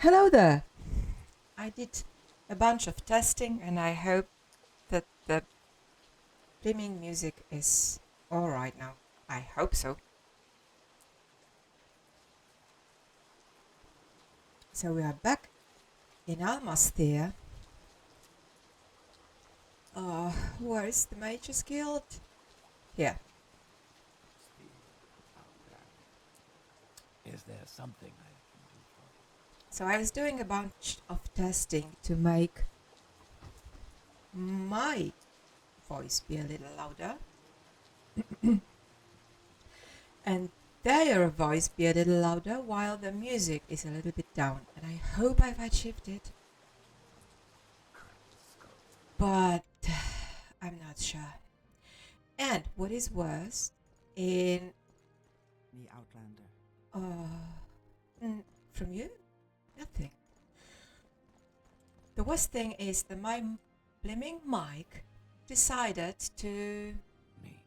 Hello there. I did a bunch of testing and I hope that the blimmin' music is alright now. I hope so. So we are back in Almas Thirr. Where is the Mage's Guild? Here. Is there something I can do for you? So I was doing a bunch of testing to make my voice be a little louder and their voice be a little louder while the music is a little bit down. And I hope I've achieved it. But I'm not sure. And what is worse, in The Outlander. from you, nothing. The worst thing is that my blimmin' mic decided to, Me.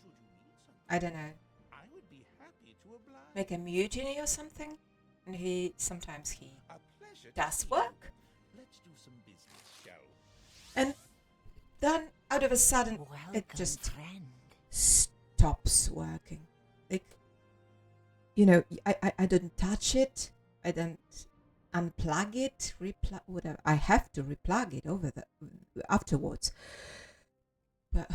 Should you need something, I don't know, I would be happy to oblige. make a mutiny or something. And sometimes he A pleasure to does see work. you. Let's do some business, shall we? And then out of a sudden, Welcome, it just friend. stops working. Like, you know, I don't touch it. I don't unplug it, whatever. I have to replug it afterwards. But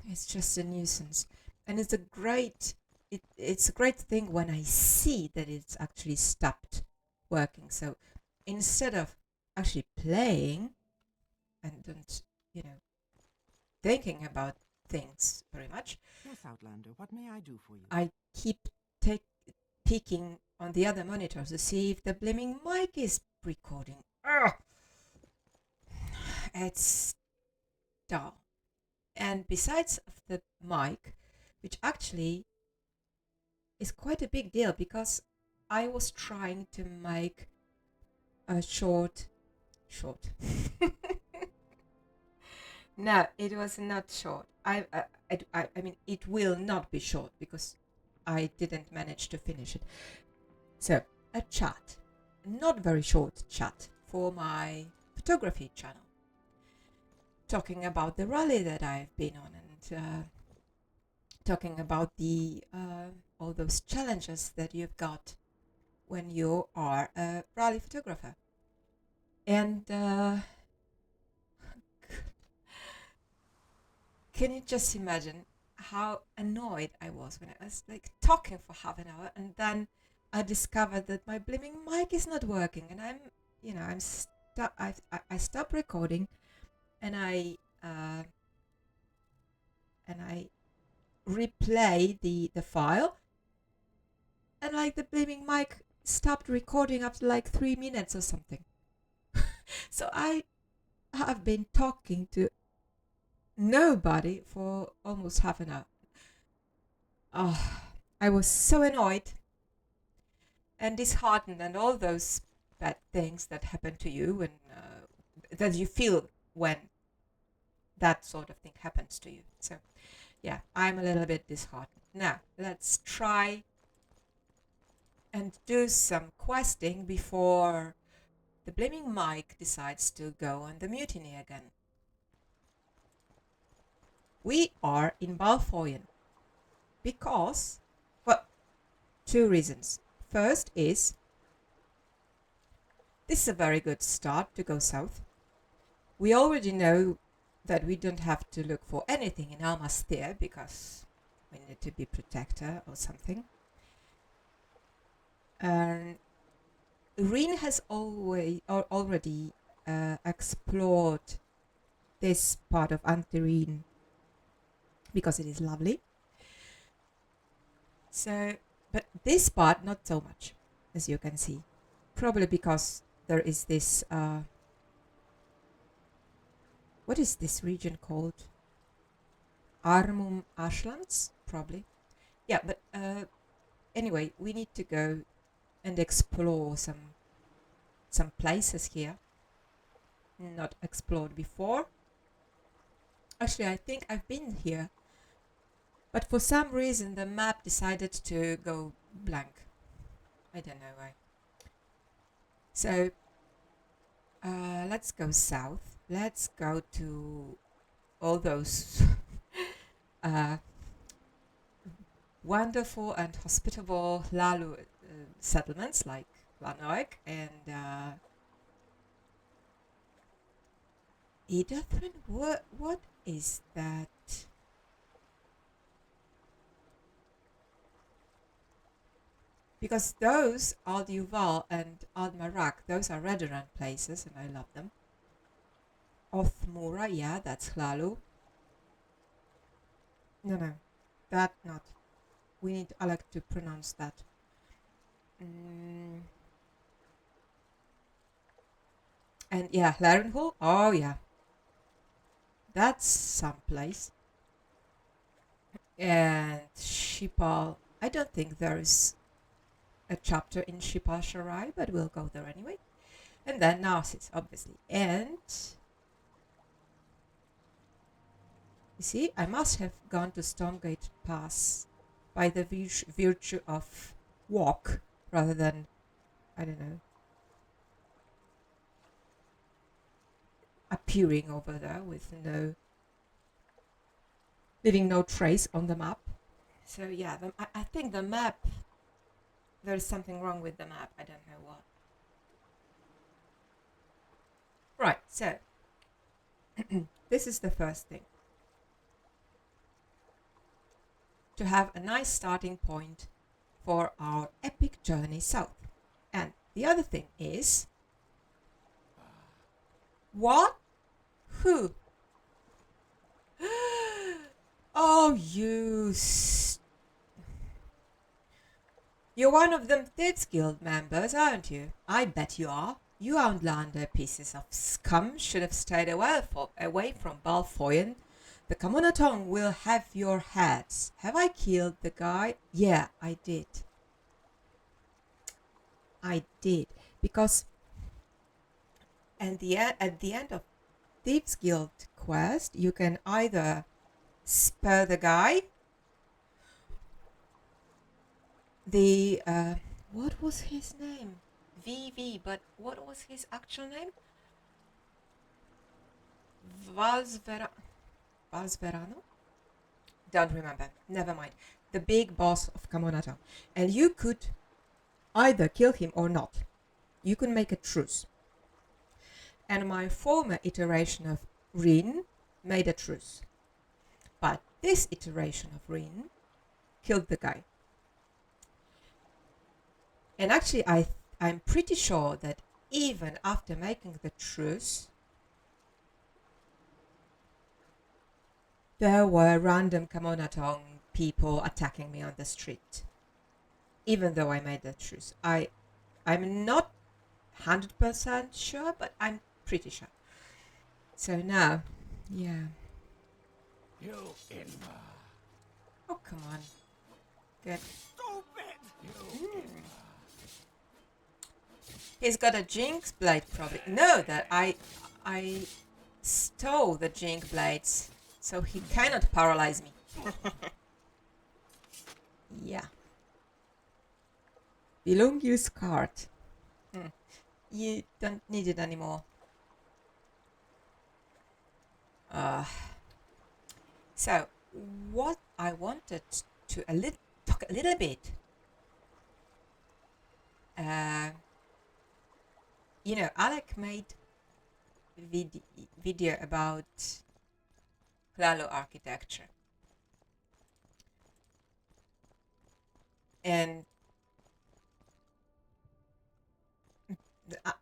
it's just a nuisance. And it's a great thing when I see that it's actually stopped working. So instead of actually playing and thinking about things very much, Yes, Outlander, what may I do for you? I keep peeking on the other monitor to see if the blimmin' mic is recording. Ugh! It's dull. And besides of the mic, which actually is quite a big deal because I was trying to make a short. No, it was not short. I mean, it will not be short because I didn't manage to finish it. So, a chat, not very short chat for my photography channel, talking about the rally that I've been on and talking about the all those challenges that you've got when you are a rally photographer. And can you just imagine how annoyed I was when I was like talking for half an hour and then I discovered that my blimmin' mic is not working and I stopped recording and I replay the file and like the blimmin' mic stopped recording after like 3 minutes or something. So I have been talking to nobody for almost half an hour. Oh, I was so annoyed and disheartened and all those bad things that happen to you and that you feel when that sort of thing happens to you. So yeah, I'm a little bit disheartened. Now let's try and do some questing before the blaming Mike decides to go on the mutiny again. We are in Bal Foyen because, well, two reasons. First is this is a very good start to go south. We already know that we don't have to look for anything in Almas Thirr because we need to be protector or something. And Riin has already explored this part of Riin because it is lovely. So, but this part not so much, as you can see, probably because there is this. What is this region called? Armum Ashlands, probably. Yeah, but anyway, we need to go and explore some places here not explored before. Actually, I think I've been here, but for some reason the map decided to go blank. I don't know why. So let's go south. Let's go to all those wonderful and hospitable Lalu settlements like Lanoik and Edathren. What is that? Because those Al Yuval and Al Marak, those are Redoran places, and I love them. Othmura, yeah, that's Hlalu. No, that not. We need Alec to pronounce that. And yeah, Larenhul. Oh yeah, that's someplace. And Shipal. I don't think there is a chapter in Shipal Sharai, but we'll go there anyway. And then Narcissus, obviously. And you see, I must have gone to Stormgate Pass by the virtue of walk rather than, I don't know, appearing over there with leaving no trace on the map. So yeah, I think the map, there's something wrong with the map. I don't know what. Right, so this is the first thing. To have a nice starting point for our epic journey south. And the other thing is, what? Who? Oh, you're one of them Thieves Guild members, aren't you? I bet you are. You outlander pieces of scum should have stayed away from Bal Foyen. The Kamonatong will have your heads. Have I killed the guy? Yeah, I did. Because at the end of Thieves Guild quest, you can either spare the guy, what was his name? VV, but what was his actual name? Valsverano? Don't remember. Never mind. The big boss of Kamonata. And you could either kill him or not. You could make a truce. And my former iteration of Riin made a truce. But this iteration of Riin killed the guy. And actually, I'm pretty sure that even after making the truce, there were random Kamonatong people attacking me on the street. Even though I made the truce. I'm not 100% sure, but I'm pretty sure. So now, yeah. You inma. Oh, come on. Good. He's got a Jinx blade probably. No, that I stole the Jinx blades, so he cannot paralyze me. Yeah. Belungius card. You don't need it anymore. So, what I wanted to talk a little bit. Alec made video about Hlalo architecture. And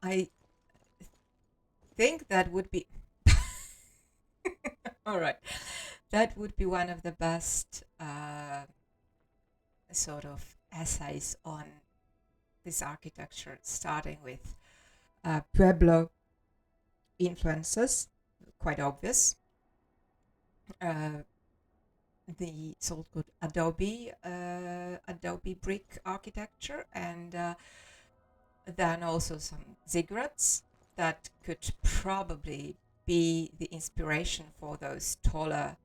I think that would be all right. That would be one of the best sort of essays on this architecture, starting with Pueblo influences, quite obvious. The so-called Adobe brick architecture, and then also some ziggurats that could probably be the inspiration for those taller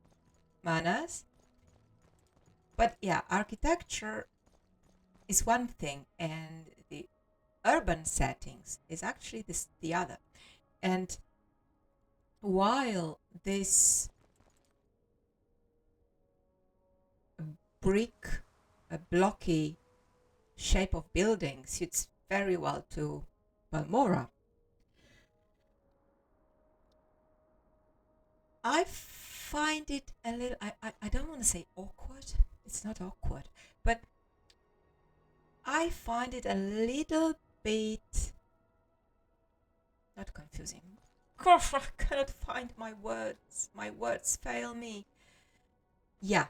manors. But yeah, architecture is one thing, and the urban settings is actually the other. And while this brick, blocky shape of building suits very well to Balmora, I find it a little, I don't want to say awkward, it's not awkward, but I find it a little bit, not confusing. Gosh, I cannot find my words fail me. Yeah,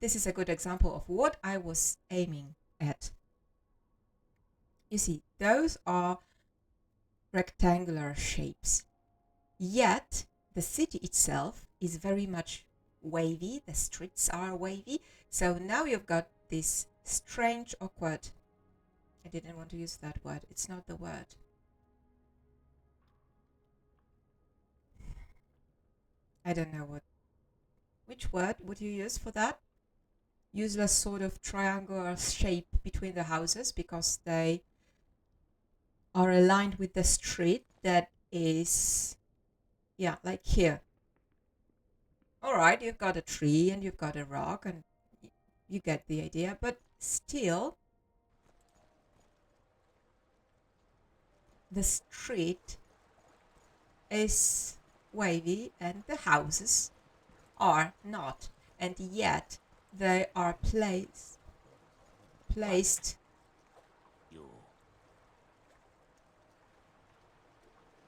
this is a good example of what I was aiming at. You see, those are rectangular shapes, yet the city itself is very much wavy, the streets are wavy, so now you've got this strange, awkward, I didn't want to use that word, it's not the word. I don't know which word would you use for that? Useless sort of triangular shape between the houses because they are aligned with the street that is, yeah, like here. All right, you've got a tree and you've got a rock and you get the idea, but still the street is wavy and the houses are not, and yet they are placed. You.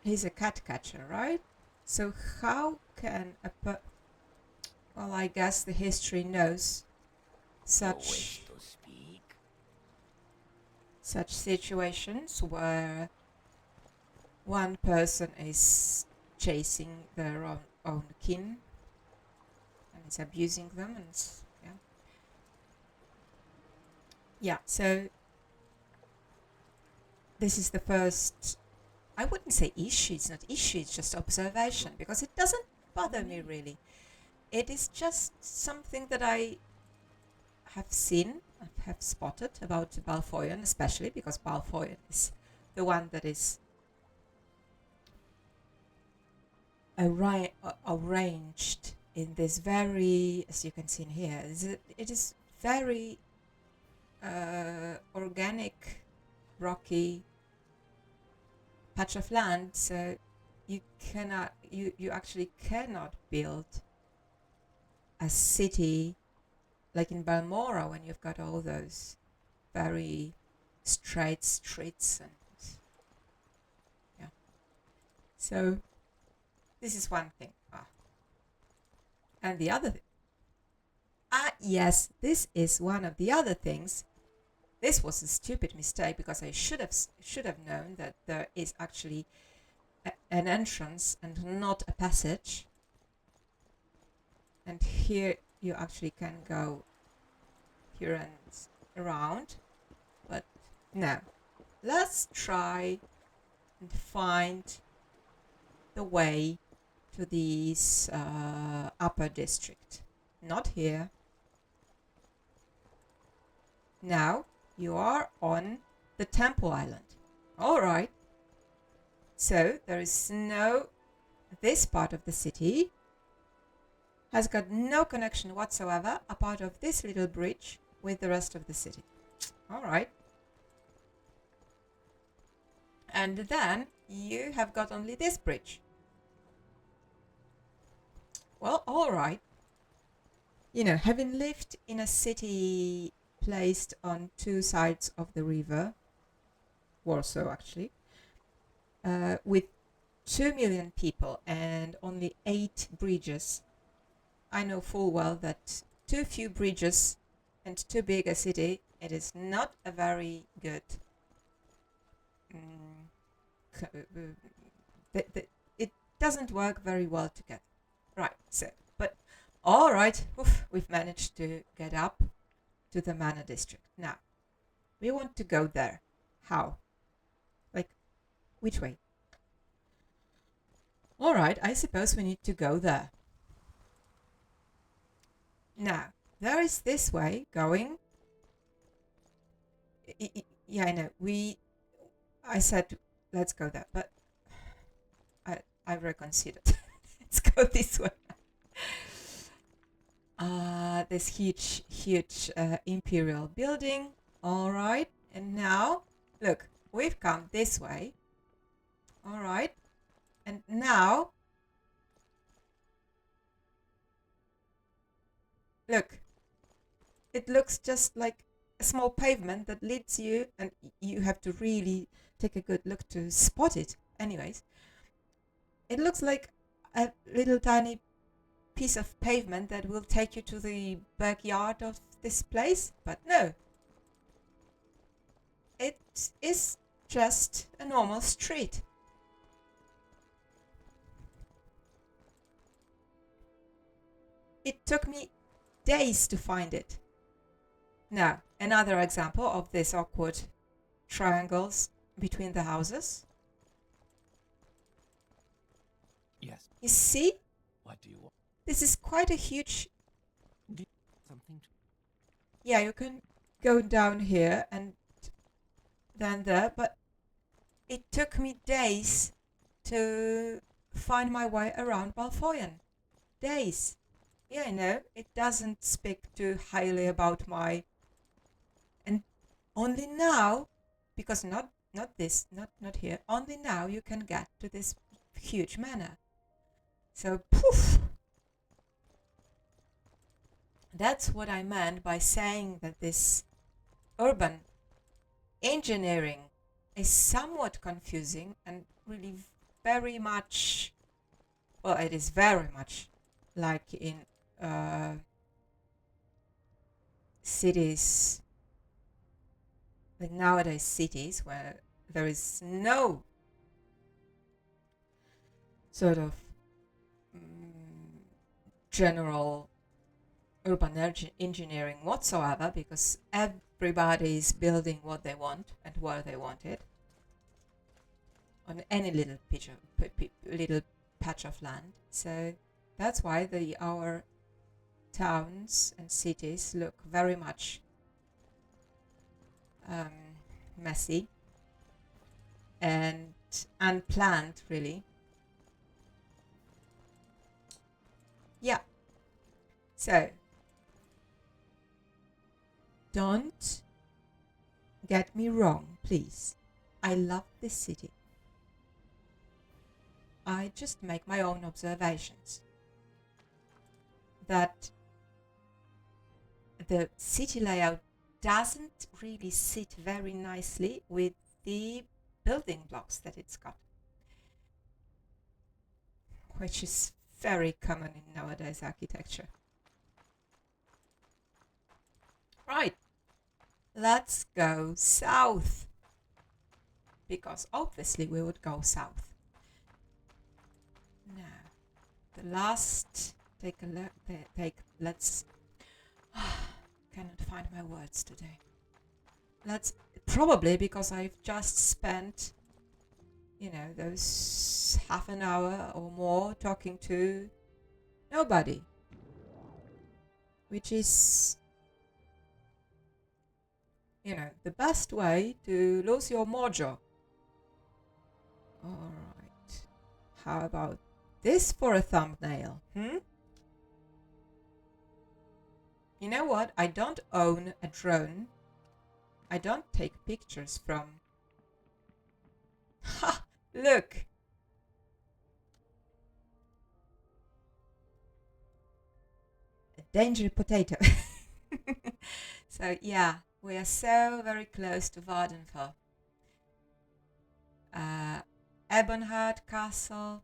He's a cat catcher, right? So how can well, I guess the history knows You wish such to speak? situations where one person is chasing their own kin and is abusing them, and yeah, so this is the first, I wouldn't say issue, it's not issue, it's just observation, because it doesn't bother me really. It is just something that I have seen, have spotted about Bal Foyen, especially because Bal Foyen is the one that is arranged in this very, as you can see in here, it is very organic, rocky patch of land, so you actually cannot build a city like in Balmora when you've got all those very straight streets and yeah. So this is one thing. And the other thing. Yes, this is one of the other things. This was a stupid mistake because I should have known that there is actually an entrance and not a passage. And here you actually can go here and around, but no. Let's try and find the way to this upper district. Not here. Now you are on the Temple Island. All right. So there is this part of the city has got no connection whatsoever apart of this little bridge with the rest of the city. All right. And then you have got only this bridge. Well, all right. You know, having lived in a city placed on two sides of the river, Warsaw actually, with 2 million people and only 8 bridges, I know full well that too few bridges and too big a city, it is not a very good it doesn't work very well together. Right, so, but all right, we've managed to get up to the Manor District. Now, we want to go there. How? Like, which way? All right, I suppose we need to go there. Now, there is this way going. Yeah, I know. I said, let's go there, but I reconsidered. Let's go this way. This huge imperial building. All right, and now look, we've come this way. All right, and now look, it looks just like a small pavement that leads you, and you have to really take a good look to spot it. Anyways, it looks like a little tiny piece of pavement that will take you to the backyard of this place, but no. It is just a normal street. It took me days to find it. Now, another example of these awkward triangles between the houses. Yes. You see, What do you want? this is quite a huge... Something to... Yeah, you can go down here and then there, but it took me days to find my way around Bal Foyen. Days. Yeah, I know, it doesn't speak too highly about my... And only now, because not here, only now you can get to this huge manor. So, poof! That's what I meant by saying that this urban engineering is somewhat confusing and really very much, well, it is very much like in cities, like nowadays cities where there is no sort of general urban engineering whatsoever, because everybody is building what they want and where they want it on any little patch of land. So that's why our towns and cities look very much messy and unplanned, really. Yeah. So don't get me wrong, please. I love this city. I just make my own observations that the city layout doesn't really sit very nicely with the building blocks that it's got, which is very common in nowadays architecture. Right, let's go south, because obviously we would go south. Now, the last, let's, cannot find my words today. Probably because I've just spent, those half an hour or more talking to nobody, which is, the best way to lose your mojo. All right. How about this for a thumbnail? You know what? I don't own a drone. I don't take pictures from... Ha! Look! A danger potato. So, yeah, we are so very close to Vardenfell. Ebonheart Castle.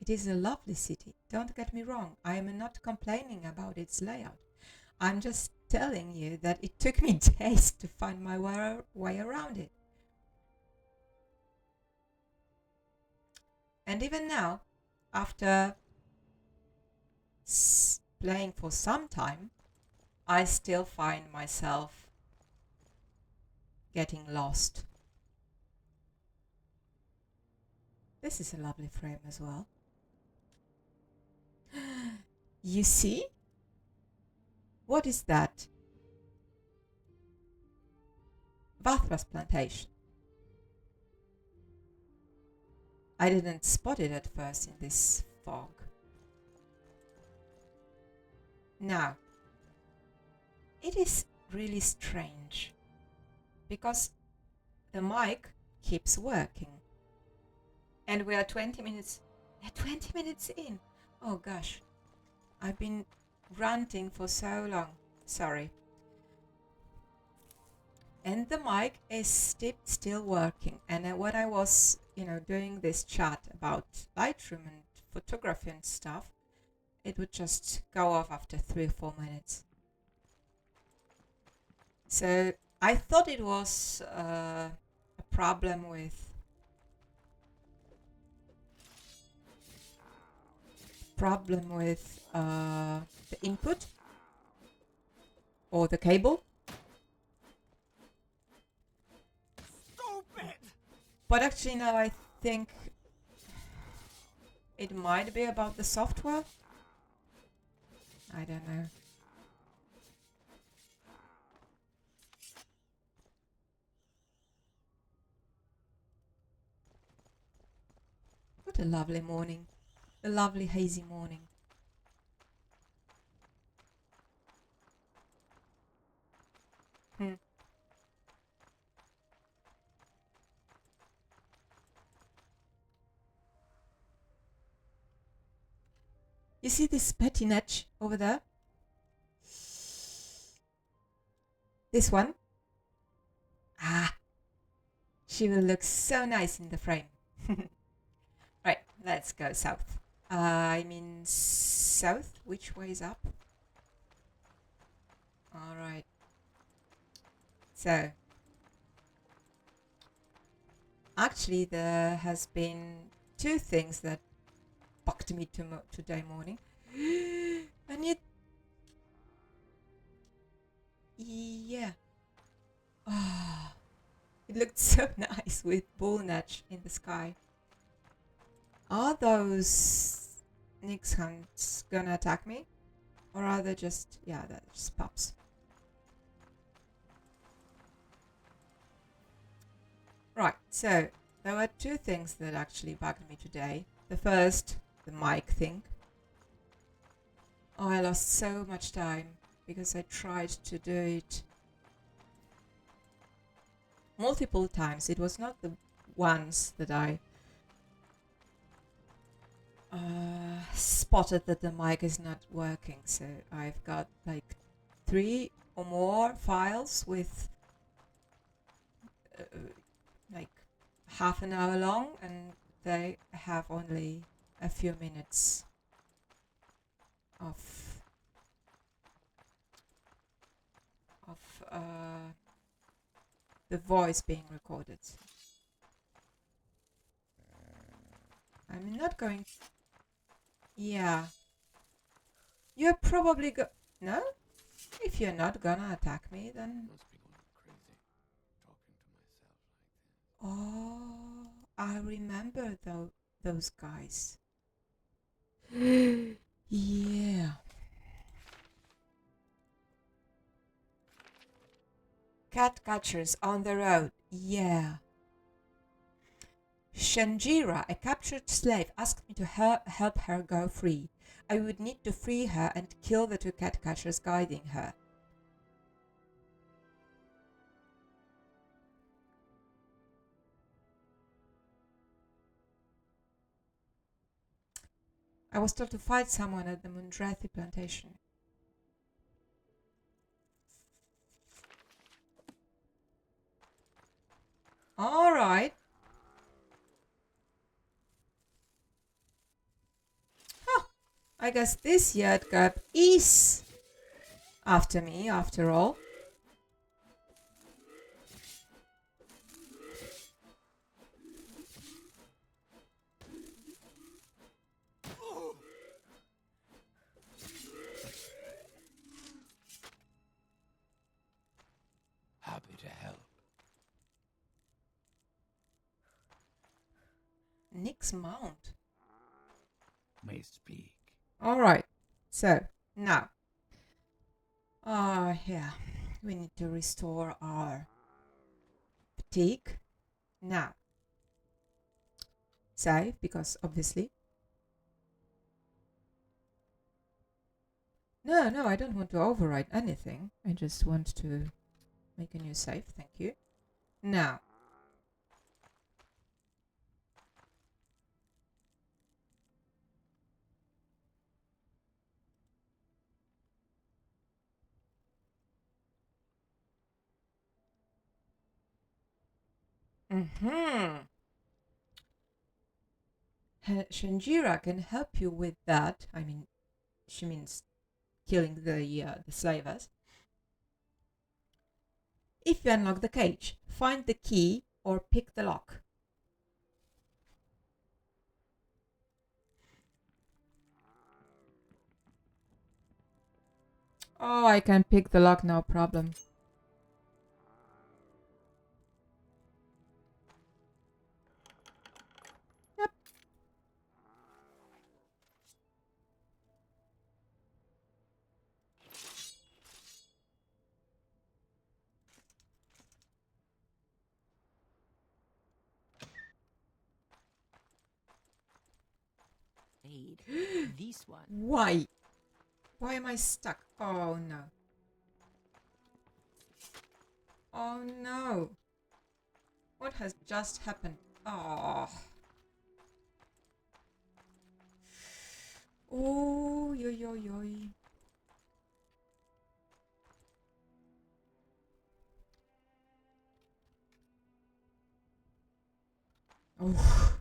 It is a lovely city, don't get me wrong. I am not complaining about its layout. I'm just telling you that it took me days to find my way around it. And even now, after playing for some time, I still find myself getting lost. This is a lovely frame as well. You see? What is that? Bathurst plantation. I didn't spot it at first in this fog. Now, it is really strange because the mic keeps working. And we are 20 minutes in. Oh gosh. I've been ranting for so long. Sorry. And the mic is still working. And when I was, doing this chat about Lightroom and photography and stuff, it would just go off after 3 or 4 minutes. So I thought it was a problem with the input or the cable. Stupid! But actually now I think it might be about the software. I don't know. What a lovely morning. A lovely hazy morning. You see this patinage over there? This one? Ah, she will look so nice in the frame. Right, let's go south. I mean south? Which way is up? Alright. So, actually there has been 2 things that bugged me today morning. And it... Yeah. Oh, it looked so nice with bullnetch in the sky. Are those Nix hunts gonna attack me? Or are they just... Yeah, they're just pups. Right, so there were 2 things that actually bugged me today. The first, the mic thing. Oh, I lost so much time because I tried to do it multiple times. It was not the once that I spotted that the mic is not working. So I've got like 3 or more files with like half an hour long, and they have only a few minutes of the voice being recorded. I'm not going... Yeah. You're probably No? If you're not gonna attack me, then... Must be going crazy, talking to myself like this. Oh, I remember those guys. Yeah. Cat catchers on the road. Yeah. Shanjira, a captured slave, asked me to help her go free. I would need to free her and kill the 2 cat catchers guiding her. I was told to fight someone at the Mundrathi plantation. All right. Huh. I guess this yard guy is after me, after all. Happy to help. Nick's mount. May speak. Alright, so now. Yeah, we need to restore our fatigue. Now. Save, because obviously. No, I don't want to overwrite anything. I just want to make a new save, thank you. Now. Shanjira can help you with that. I mean, she means killing the slavers. If you unlock the cage, find the key or pick the lock. Oh, I can pick the lock, no problem. Yep. Need this one. Why? Why am I stuck? Oh no. Oh no. What has just happened? Oh. Oh, yo yo yo. Oh.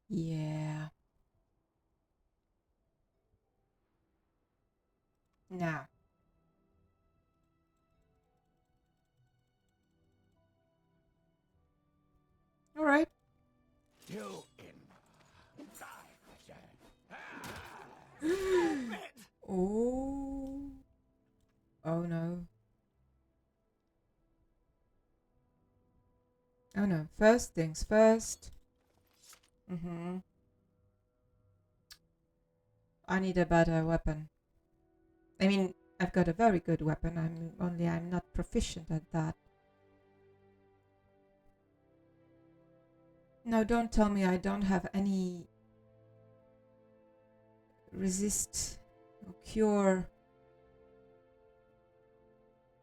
Yeah. Now. All right. You in. Oh. Oh no. Oh no. First things first. I need a better weapon. I mean, I've got a very good weapon. I'm not proficient at that. No, don't tell me I don't have any resist or cure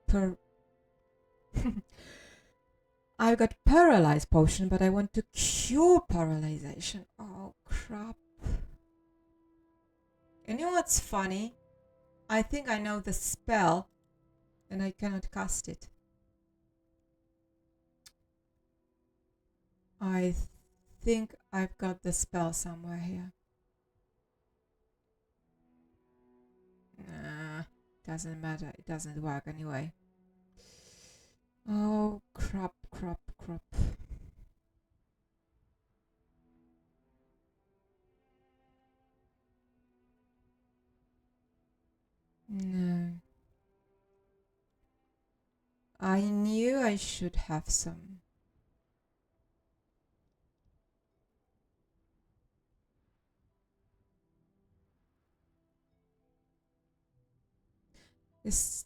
per I've got paralyze potion, but I want to cure paralyzation. Oh crap. You know what's funny? I think I know the spell and I cannot cast it. I think I've got the spell somewhere here. Nah, doesn't matter. It doesn't work anyway. Oh, crap. No. I knew I should have some.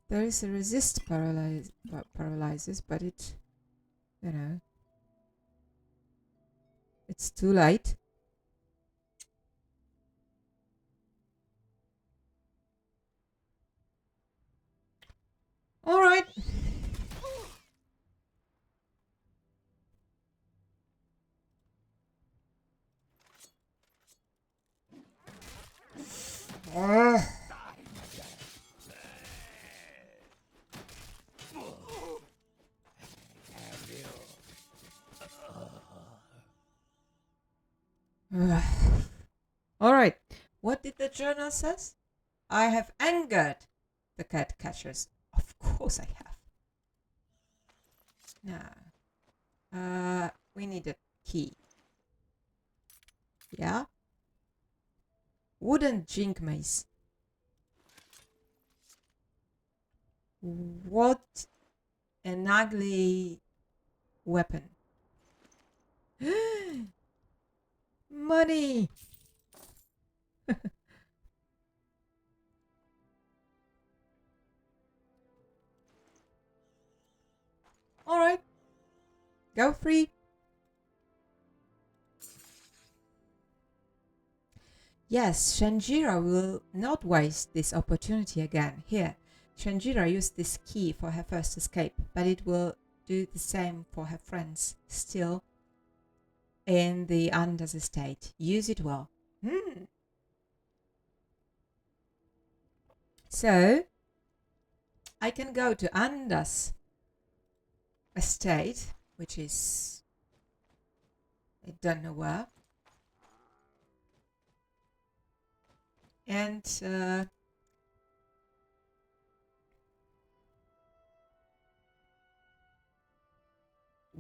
There is a resist paralyzes, but it, you know, it's too late. All right. All right. What did the journal says? I have angered the cat catchers. Of course I have. Now, we need a key. Yeah. Wooden jink mace. What an ugly weapon. Money! Alright. Go free. Yes, Shanjira will not waste this opportunity again. Here, Shanjira used this key for her first escape, but it will do the same for her friends still in the Anders estate. Use it well. So, I can go to Anders estate, which is, I don't know where. And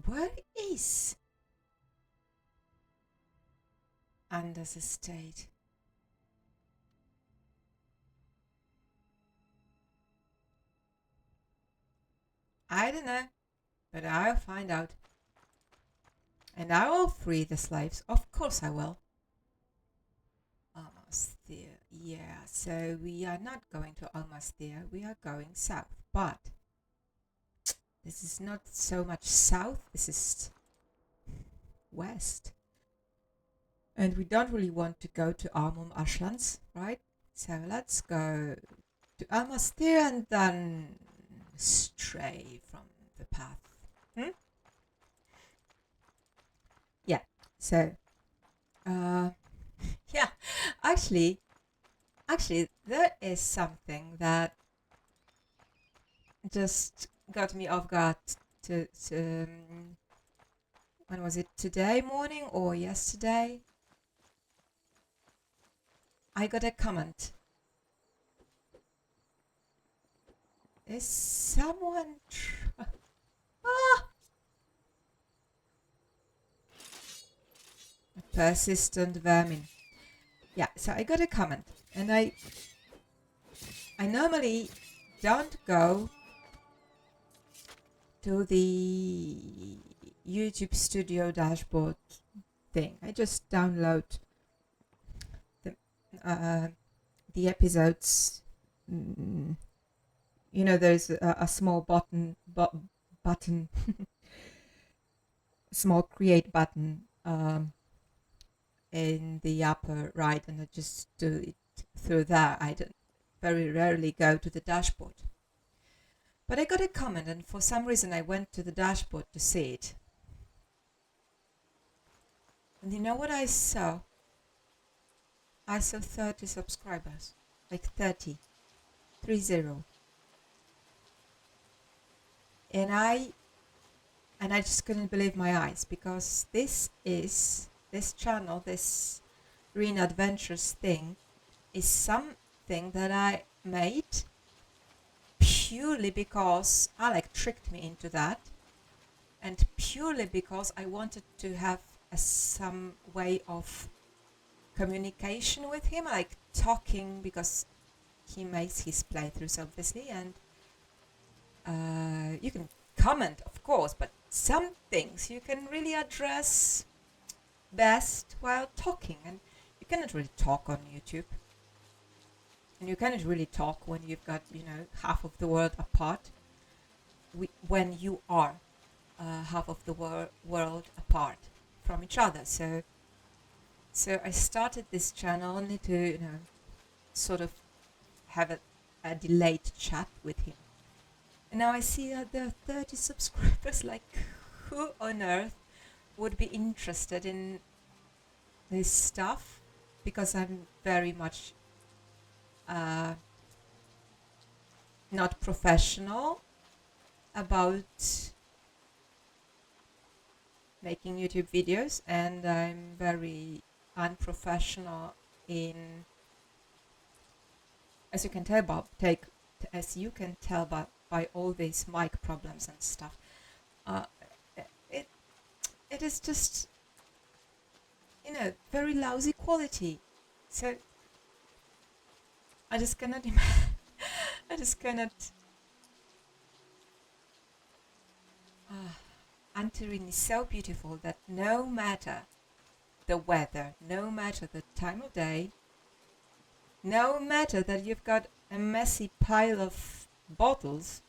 where is Anders estate? I don't know, but I'll find out. And I will free the slaves. Of course I will. Almas Thirr. Yeah, so we are not going to Almas Thirr. We are going south. But this is not so much south. This is west. And we don't really want to go to Armum Ashlands, right? So let's go to Almas Thirr and then stray from the path. Yeah, so yeah, actually there is something that just got me off guard to when was it, today morning or yesterday? I got a comment. Is someone persistent vermin. Yeah, so I got a comment, and I normally don't go to the YouTube Studio dashboard thing. I just download the episodes. You know, there's a small button, small create button in the upper right, and I just do it through that. I don't very rarely go to the dashboard. But I got a comment, and for some reason I went to the dashboard to see it. And you know what I saw? I saw 30 subscribers. Like 30. 30. And I just couldn't believe my eyes, because this channel, this Riin Adventures thing, is something that I made purely because Alec tricked me into that, and purely because I wanted to have some way of communication with him, like talking, because he makes his playthroughs obviously, and you can comment, of course, but some things you can really address best while talking, and you cannot really talk on YouTube, and you cannot really talk when you've got, you know, half of the world apart, when you are half of the world apart from each other. So I started this channel only to, you know, sort of have a delayed chat with him. And now I see that there are 30 subscribers. Like, who on earth would be interested in this stuff? Because I'm very much not professional about making YouTube videos, and I'm very unprofessional in, as you can tell by all these mic problems and stuff. It is just, you know, very lousy quality. So I just cannot Antarin is so beautiful that no matter the weather, no matter the time of day, no matter that you've got a messy pile of bottles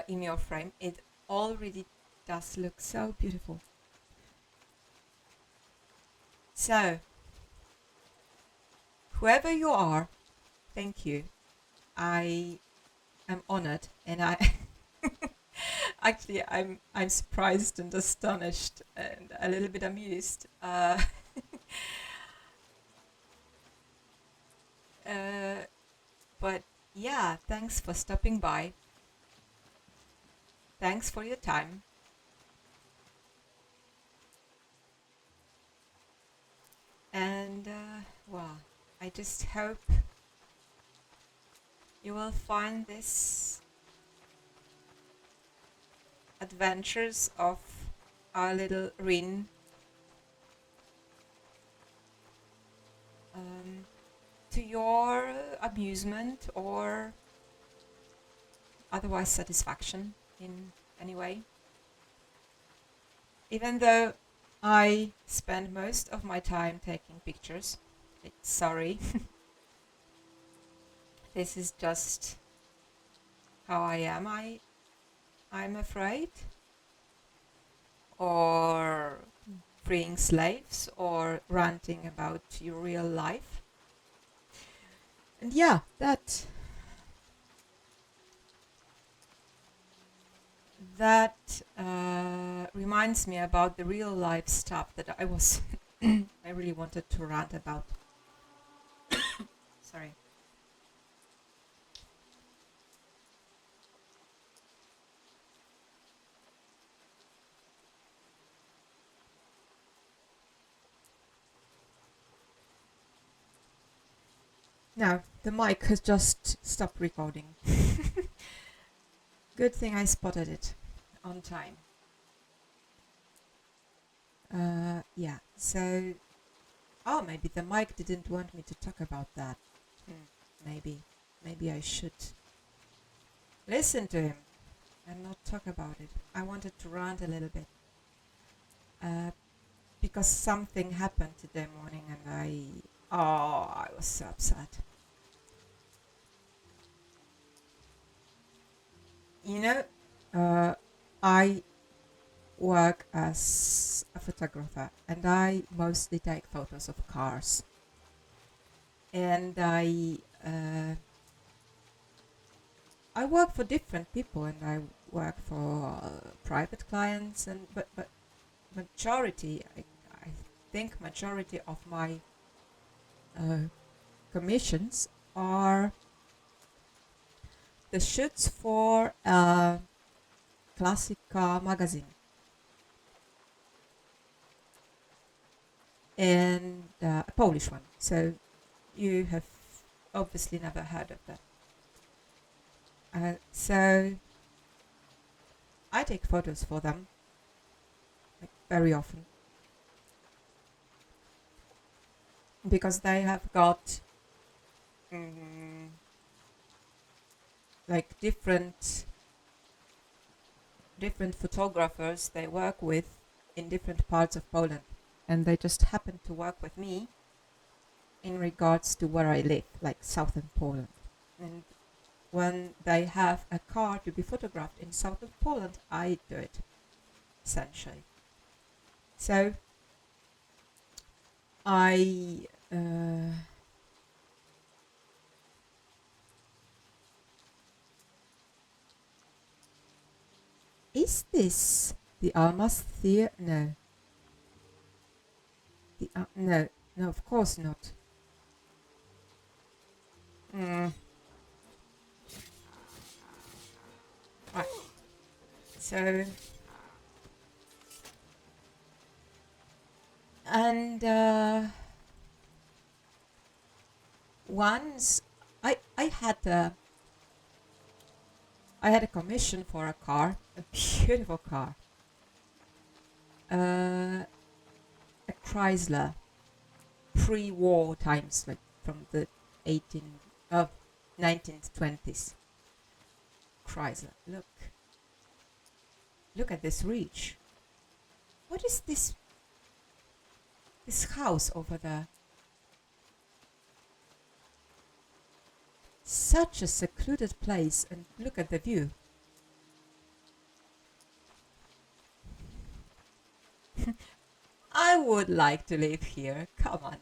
in your frame, it already does look so beautiful. So, whoever you are, thank you. I am honored, and I actually I'm surprised and astonished and a little bit amused. But yeah, thanks for stopping by. Thanks for your time. And well, I just hope you will find this adventures of our little Riin to your amusement or otherwise satisfaction in any way. Even though I spend most of my time taking pictures, sorry. This is just how I am, I'm afraid. Or freeing slaves or ranting about your real life. And yeah, that reminds me about the real life stuff that I was I really wanted to rant about. Sorry. No, the mic has just stopped recording. Good thing I spotted it on time. Yeah, so... Oh, maybe the mic didn't want me to talk about that. Maybe I should listen to him and not talk about it. I wanted to rant a little bit. Because something happened today morning and I was so upset. You know, I work as a photographer and I mostly take photos of cars. And I work for different people and I work for private clients but majority, I think majority of my commissions are the shoots for a classic car magazine. And a Polish one. So you have obviously never heard of that. So I take photos for them, like very often, because they have got like different photographers they work with in different parts of Poland, and they just happen to work with me in regards to where I live, like southern Poland. And when they have a car to be photographed in southern Poland, I do it, essentially. So I is this the Almas Thirr? No. No, of course not. Right. So, and once I had a commission for a car, a beautiful car, a Chrysler, pre-war times, like from the 1920s. Chrysler, look. Look at this reach. What is this house over there? Such a secluded place, and look at the view. I would like to live here. Come on.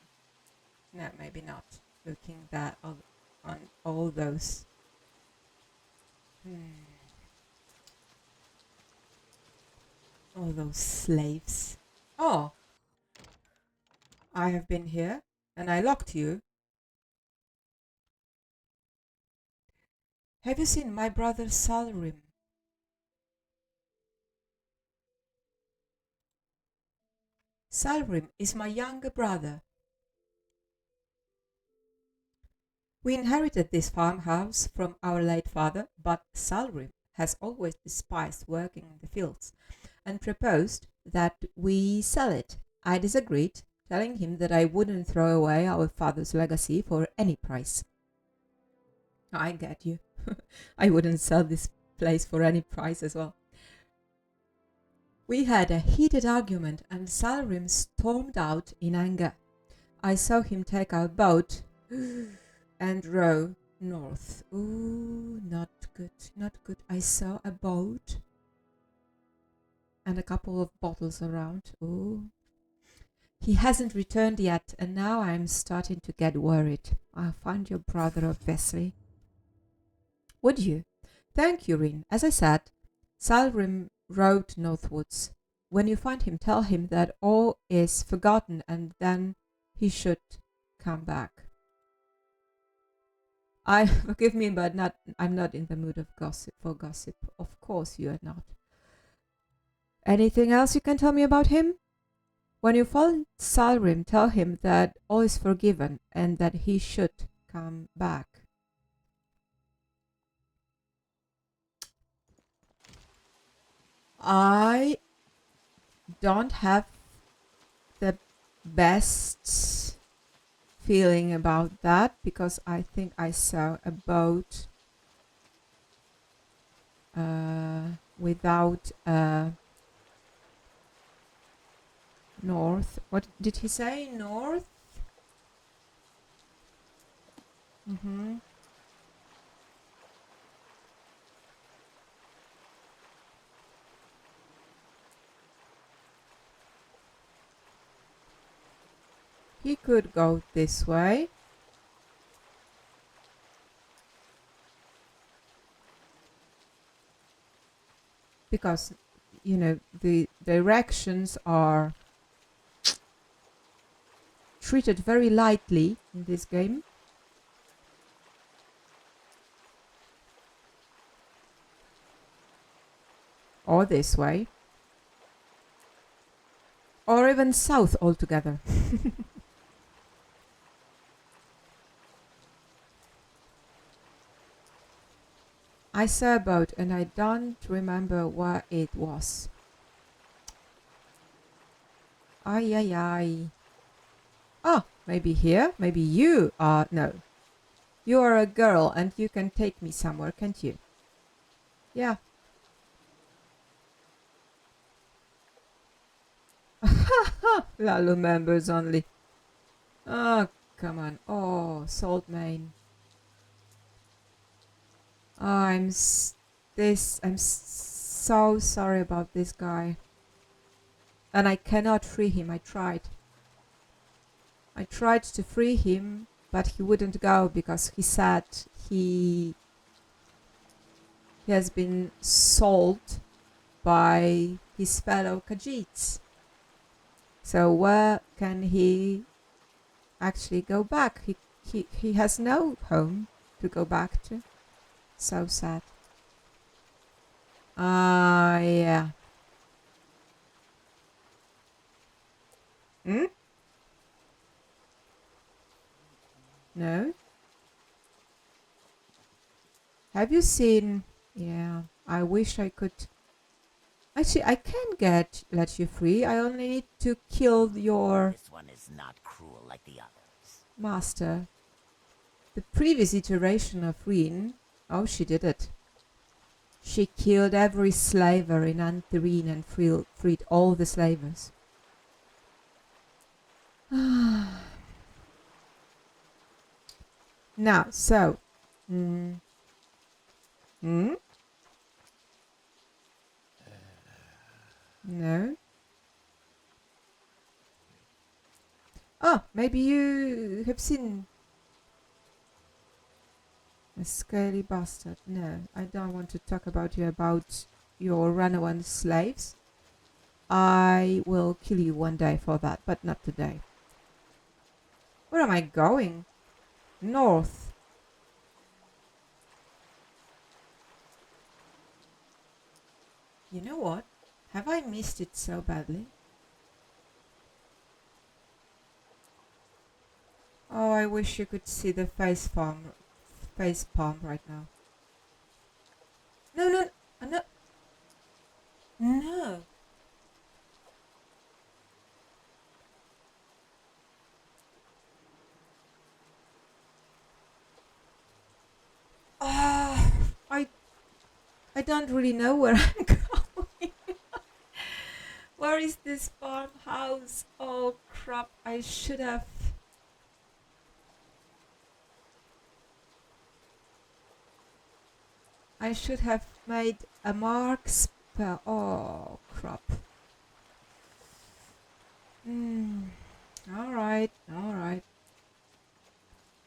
No, maybe not. Looking that on all those. All those slaves. Oh. I have been here and I locked you. Have you seen my brother Salrim? Salrim is my younger brother. We inherited this farmhouse from our late father, but Salrim has always despised working in the fields and proposed that we sell it. I disagreed, telling him that I wouldn't throw away our father's legacy for any price. I get you. I wouldn't sell this place for any price as well. We had a heated argument and Salrim stormed out in anger. I saw him take our boat and row north. Ooh, not good, not good. I saw a boat and a couple of bottles around. Ooh. He hasn't returned yet, and now I'm starting to get worried. I'll find your brother, obviously. Would you? Thank you, Riin. As I said, Salrim rode northwards. When you find him, tell him that all is forgotten, and then he should come back. Forgive me, but I'm not in the mood of gossip. Of course you are not. Anything else you can tell me about him? When you find Salrim, tell him that all is forgiven and that he should come back. I don't have the best feeling about that because I think I saw a boat without north. What did he say? North? Mm-hmm. He could go this way. Because, you know, the directions are treated very lightly in this game. Or this way. Or even south altogether. I saw a boat and I don't remember where it was. Ay, ay, ay. Oh, maybe here? Maybe you are... No. You are a girl and you can take me somewhere, can't you? Yeah. Lalu members only. Oh, come on. Oh, Salt Main. Oh, I'm so sorry about this guy. And I cannot free him. I tried to free him, but he wouldn't go because he said he has been sold by his fellow Khajiits. So where can he actually go back? He has no home to go back to. So sad. Yeah. Hmm? No? Have you seen... Yeah, I wish I could... Actually, I can let you free. I only need to kill your... This one is not cruel like the others. Master. The previous iteration of Riin... Oh, she did it. She killed every slaver in Riin and freed all the slavers. Now, so... No? Oh, maybe you have seen a scaly bastard. No, I don't want to talk about your runaway slaves. I will kill you one day for that, but not today. Where am I going? North. You know what? Have I missed it so badly? Oh, I wish you could see the face palm right now. No, no, no. No. I don't really know where I'm going. Where is this farmhouse? Oh crap, I should have made a mark spell. Oh crap. Alright.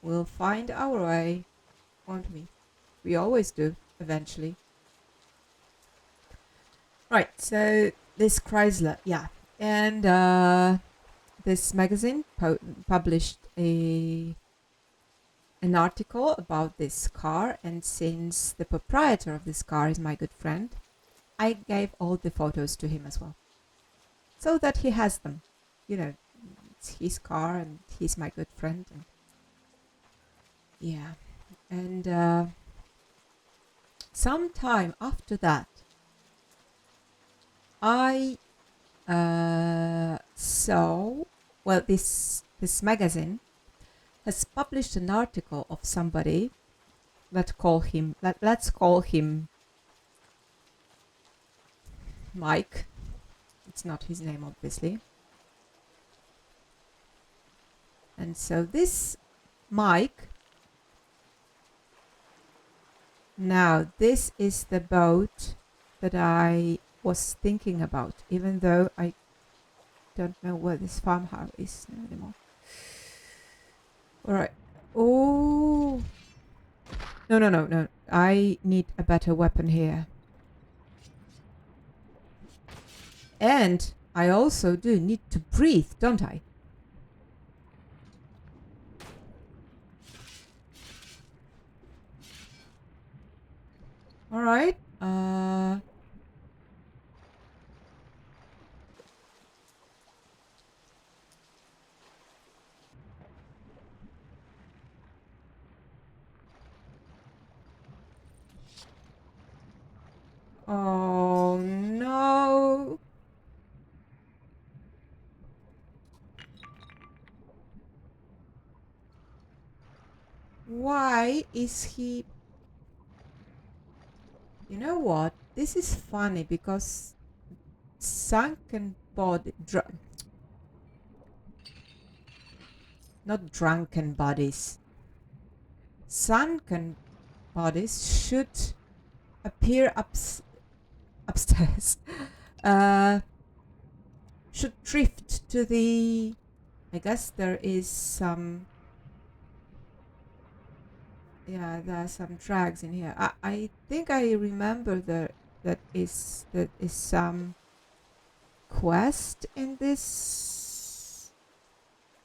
We'll find our way, won't we? We always do, eventually. Right, so this Chrysler, yeah. And this magazine published an article about this car, and since the proprietor of this car is my good friend, I gave all the photos to him as well. So that he has them. You know, it's his car and he's my good friend. And yeah. And sometime after that, I saw, well, this magazine has published an article of somebody. Let's call him Mike. It's not his name, obviously. And so this Mike, now this is the boat that I was thinking about, even though I don't know where this farmhouse is anymore. Alright. Oh. No. I need a better weapon here. And I also do need to breathe, don't I? Alright. Oh no. Why is he... You know what? This is funny because sunken body... not drunken bodies. Sunken bodies should appear upstairs. Should drift to the... I guess there is some... Yeah, there are some drags in here. I think I remember that is some quest in this.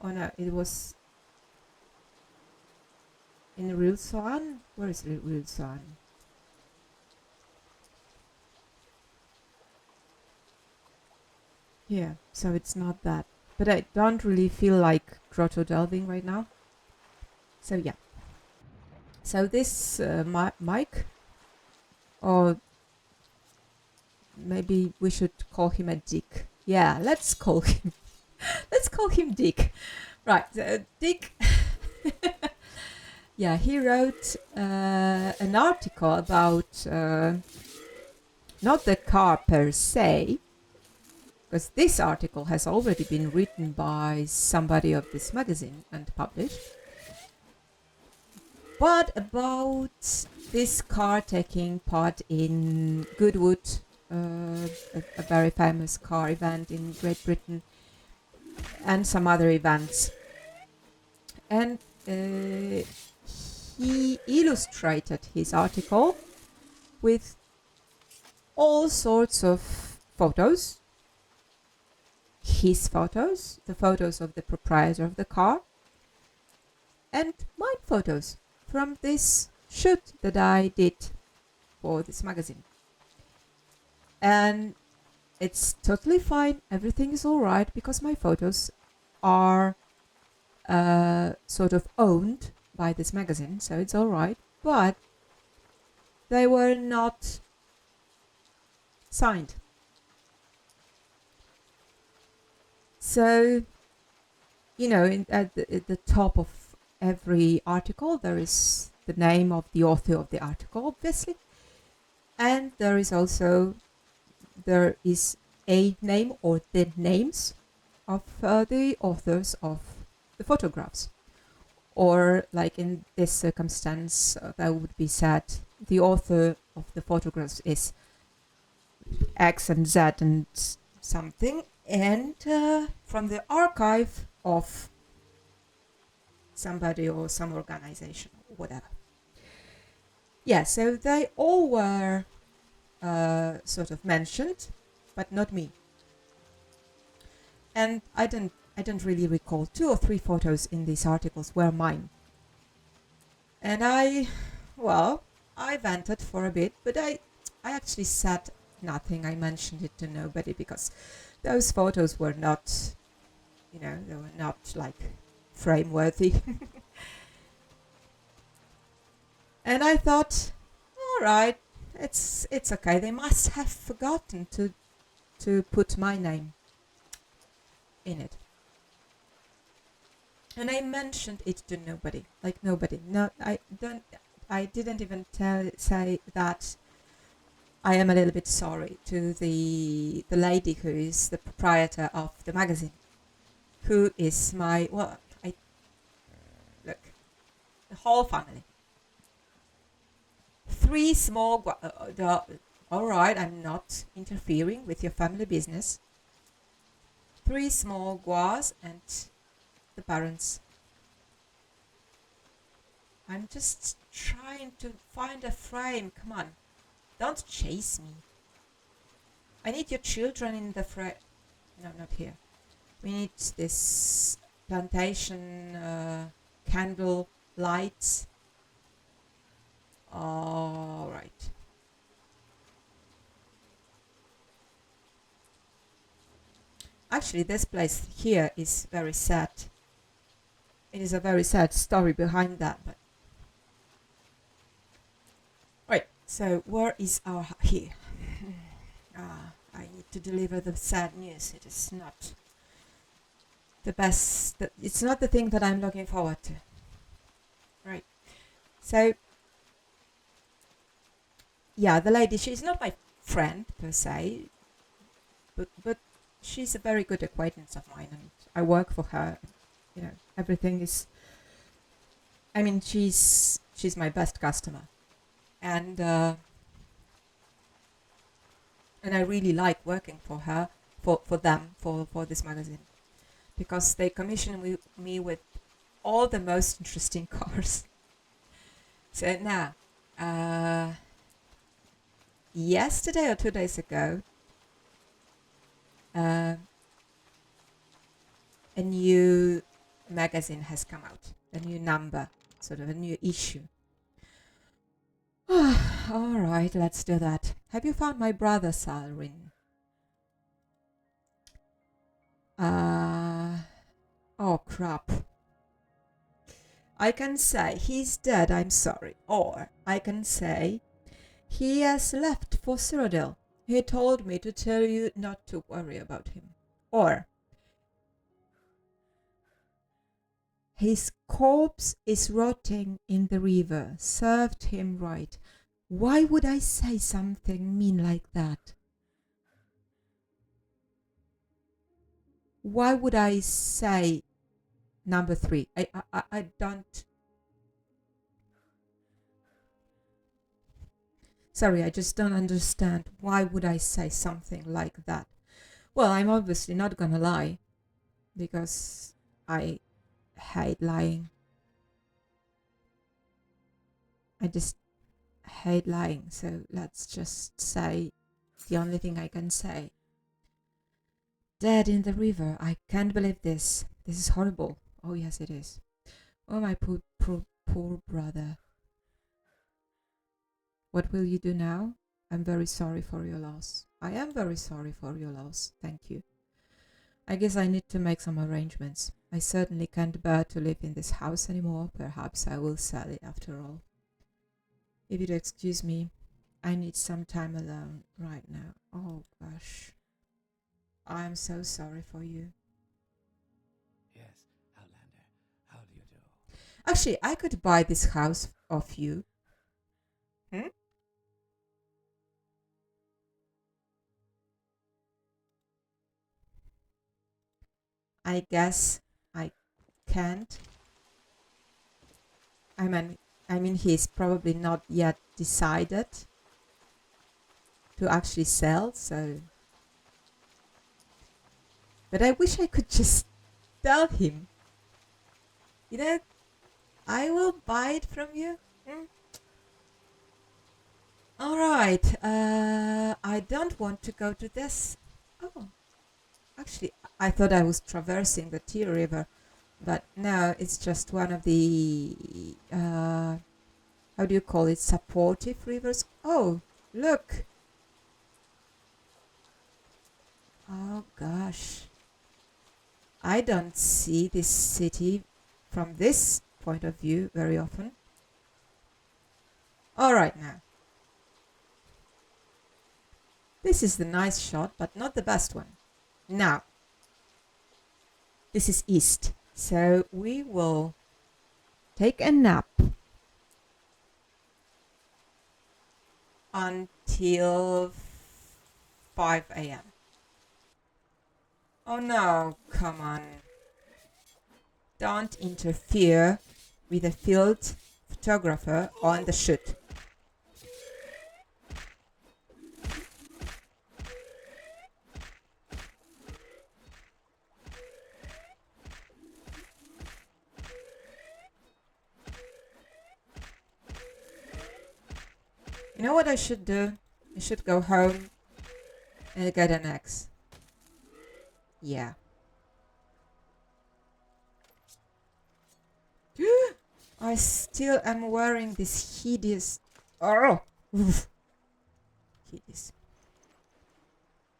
Oh no, it was in Real Swan. Where is Real Swan? Yeah, so it's not that. But I don't really feel like grotto delving right now. So yeah. So this Mike, or maybe we should call him a Dick. Yeah, let's call him Dick. Right, so Dick. Yeah, he wrote an article about not the car per se, because this article has already been written by somebody of this magazine and published, but about this car taking part in Goodwood, a very famous car event in Great Britain, and some other events. And he illustrated his article with all sorts of photos, his photos, the photos of the proprietor of the car, and my photos from this shoot that I did for this magazine. And it's totally fine, everything is alright, because my photos are sort of owned by this magazine, so it's alright, but they were not signed. So, you know, at the top of every article there is the name of the author of the article, obviously, and there is a name or the names of the authors of the photographs. Or, like in this circumstance, that would be said the author of the photographs is X and Z and something, and from the archive of somebody or some organization or whatever. Yeah, so they all were sort of mentioned, but not me. And I don't really recall, 2 or 3 photos in these articles were mine. And I vented for a bit, but I actually said nothing. I mentioned it to nobody because those photos were not, they were not like frame worthy. And I thought, all right, it's okay. They must have forgotten to put my name in it. And I mentioned it to nobody, like nobody. No, I didn't even say that I am a little bit sorry to the lady who is the proprietor of the magazine, who is my, look, the whole family. 3 small, all right, I'm not interfering with your family business. 3 small guas and the parents. I'm just trying to find a frame. Come on, don't chase me. I need your children in the frame. No, not here. We need this plantation candle lights. All right. Actually, this place here is very sad. It is a very sad story behind that. But right. So where is our here? I need to deliver the sad news. It is not the best. It's not the thing that I'm looking forward to. Right. So yeah, the lady. She's not my friend per se, but she's a very good acquaintance of mine, and I work for her. You know, everything is. I mean, she's my best customer, and I really like working for her, for this magazine, because they commission me with all the most interesting cars. So now, yesterday or 2 days ago, a new magazine has come out, a new number, sort of a new issue. All right, let's do that. Have you found my brother, Riin? Oh crap. I can say he's dead, I'm sorry. Or I can say he has left for Cyrodiil. He told me to tell you not to worry about him. Or his corpse is rotting in the river. Served him right. Why would I say something mean like that? Why would I say number 3? I don't. Sorry, I just don't understand. Why would I say something like that? Well, I'm obviously not gonna lie, because I hate lying. I just hate lying, so let's just say the only thing I can say. Dead in the river. I can't believe this. This is horrible. Oh, yes, it is. Oh, my poor brother. What will you do now? I'm very sorry for your loss. I am very sorry for your loss. Thank you. I guess I need to make some arrangements. I certainly can't bear to live in this house anymore. Perhaps I will sell it after all. If you'd excuse me, I need some time alone right now. Oh, gosh. I am so sorry for you. Yes, Outlander. How do you do? Actually, I could buy this house off you. I guess I can't. I mean, he's probably not yet decided to actually sell, so. But I wish I could just tell him, you know, I will buy it from you. All right. I don't want to go to this. Oh, actually, I thought I was traversing the Thirr River, but no, it's just one of the how do you call it? Supportive rivers. Oh, look. Oh gosh. I don't see this city from this point of view very often. All right now. This is the nice shot, but not the best one. Now, this is east, so we will take a nap until 5 a.m. Oh no, come on. Don't interfere with a field photographer on the shoot. You know what I should do? I should go home and get an axe. Yeah. I still am wearing this hideous. Oh! Oof. Hideous.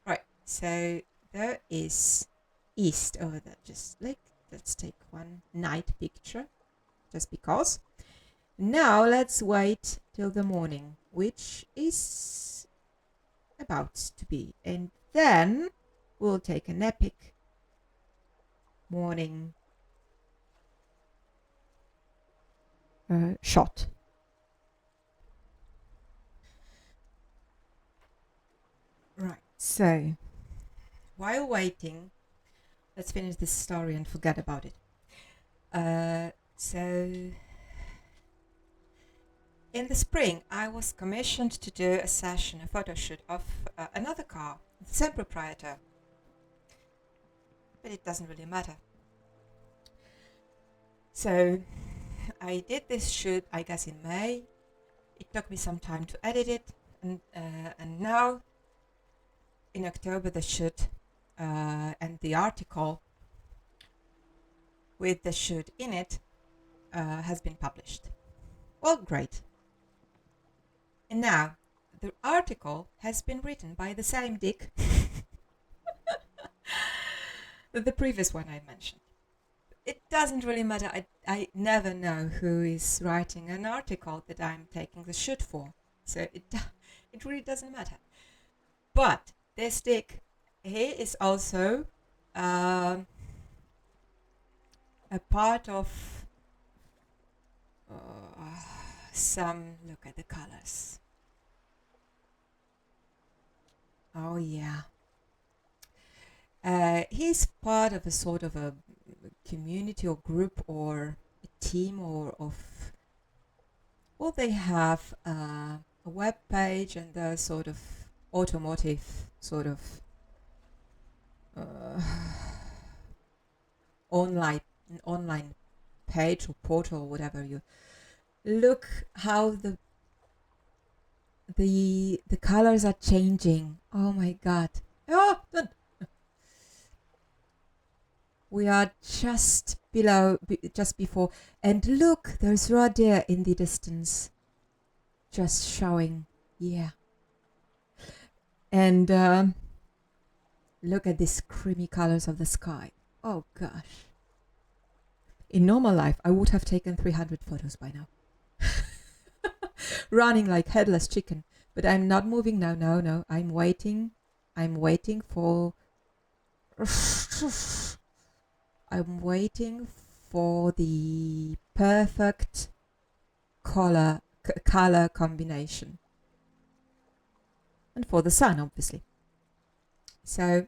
Right, so there is east over there. Just like, let's take one night picture, just because. Now let's wait till the morning, which is about to be. And then we'll take an epic morning shot. Right, so while waiting, let's finish this story and forget about it. So in the spring, I was commissioned to do a session, a photo shoot of another car, the same proprietor. But it doesn't really matter. So I did this shoot, I guess, in May. It took me some time to edit it, and now in October the shoot and the article with the shoot in it has been published. Well, great. And now the article has been written by the same dick that the previous one I mentioned. It doesn't really matter. I never know who is writing an article that I'm taking the shoot for. So it really doesn't matter. But this dick, he is also a part of some, look at the colors. Oh yeah. He's part of a sort of a community or group or a team or of, well, they have a web page and a sort of automotive sort of uh, online online page or portal or whatever. You look how the colors are changing. Oh my god. Oh, don't. We are just below, just before, and look, there's raw deer in the distance, just showing. Yeah. And look at these creamy colors of the sky. Oh gosh. In normal life, I would have taken 300 photos by now. Running like headless chicken. But I'm not moving now. No. I'm waiting. I'm waiting for the perfect color combination. And for the sun, obviously. So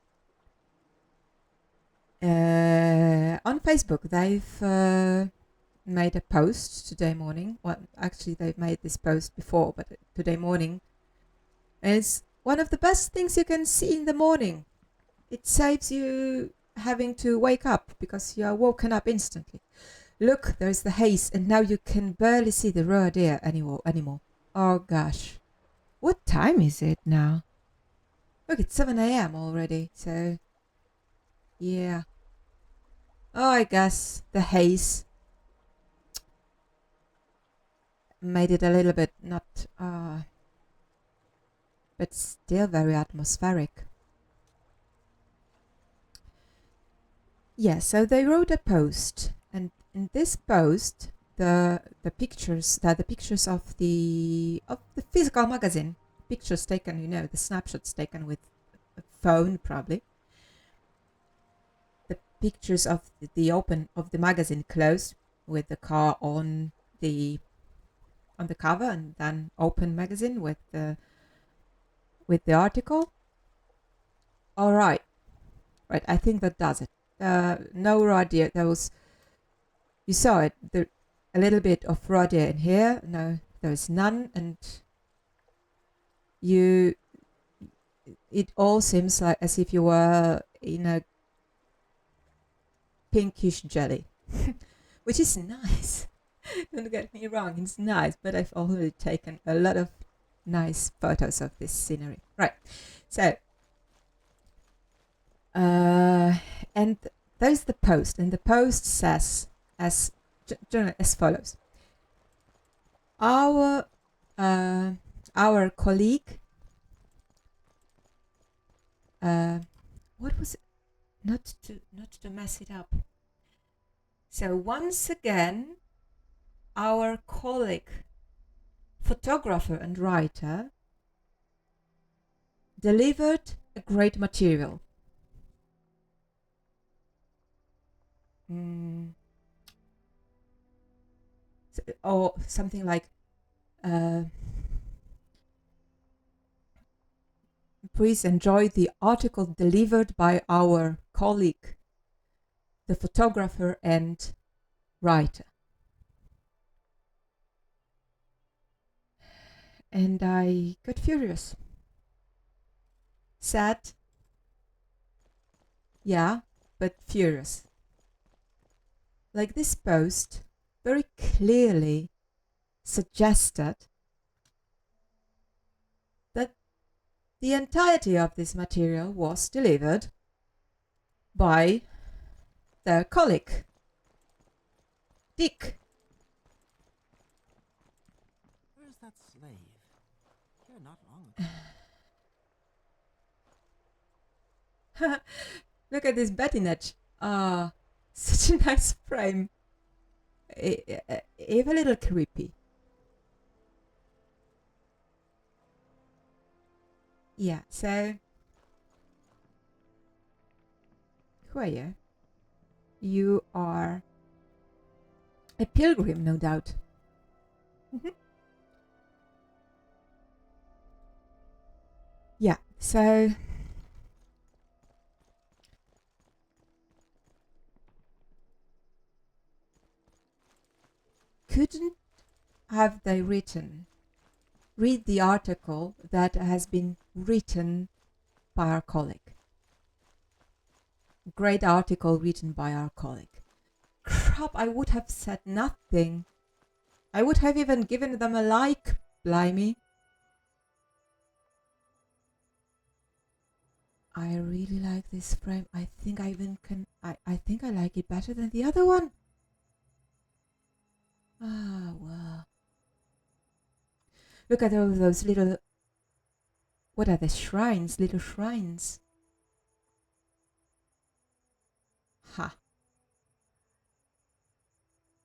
on Facebook, they've made a post today morning. Well, actually, they've made this post before, but today morning is one of the best things you can see in the morning. It saves you having to wake up because you are woken up instantly. Look, there's the haze, and now you can barely see the roe deer anymore. Oh gosh. What time is it now? Look, it's 7 a.m. already, so yeah. Oh, I guess the haze made it a little bit not, but still very atmospheric. Yeah, so they wrote a post, and in this post, the pictures of the physical magazine, pictures taken, the snapshots taken with a phone probably. The pictures of the open of the magazine closed with the car on the cover, and then open magazine with the article. All right, I think that does it. No raw deer. You saw it. A little bit of raw deer in here. No, there's none, and it all seems like as if you were in a pinkish jelly, which is nice. Don't get me wrong, it's nice, but I've already taken a lot of nice photos of this scenery. Right, so and there's the post, and the post says as follows: our colleague, what was it? Not to mess it up. So once again, our colleague, photographer and writer, delivered a great material. Or something like, please enjoy the article delivered by our colleague, the photographer and writer. And I got furious. Sad. Yeah, but furious. Like, this post very clearly suggested that the entirety of this material was delivered by their colleague, Dick. Where's that slave? Here not long ago. Look at this bettinage. Such a nice frame. Even a little creepy. Yeah, so who are you? You are a pilgrim, no doubt. Yeah, So couldn't have they read the article that has been written by our colleague. Great article written by our colleague. Crap, I would have said nothing. I would have even given them a like, blimey. I really like this frame. I think I even can, I think I like it better than the other one. Ah, well. Look at all those little, what are the shrines? Little shrines. Ha.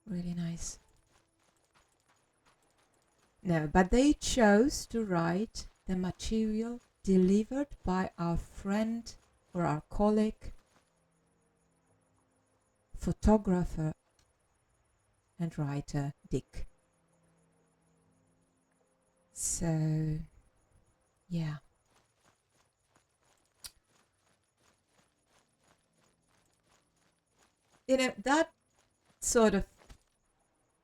Really nice. No, but they chose to write the material delivered by our friend or our colleague, photographer and writer Dick. So, yeah. You know, that sort of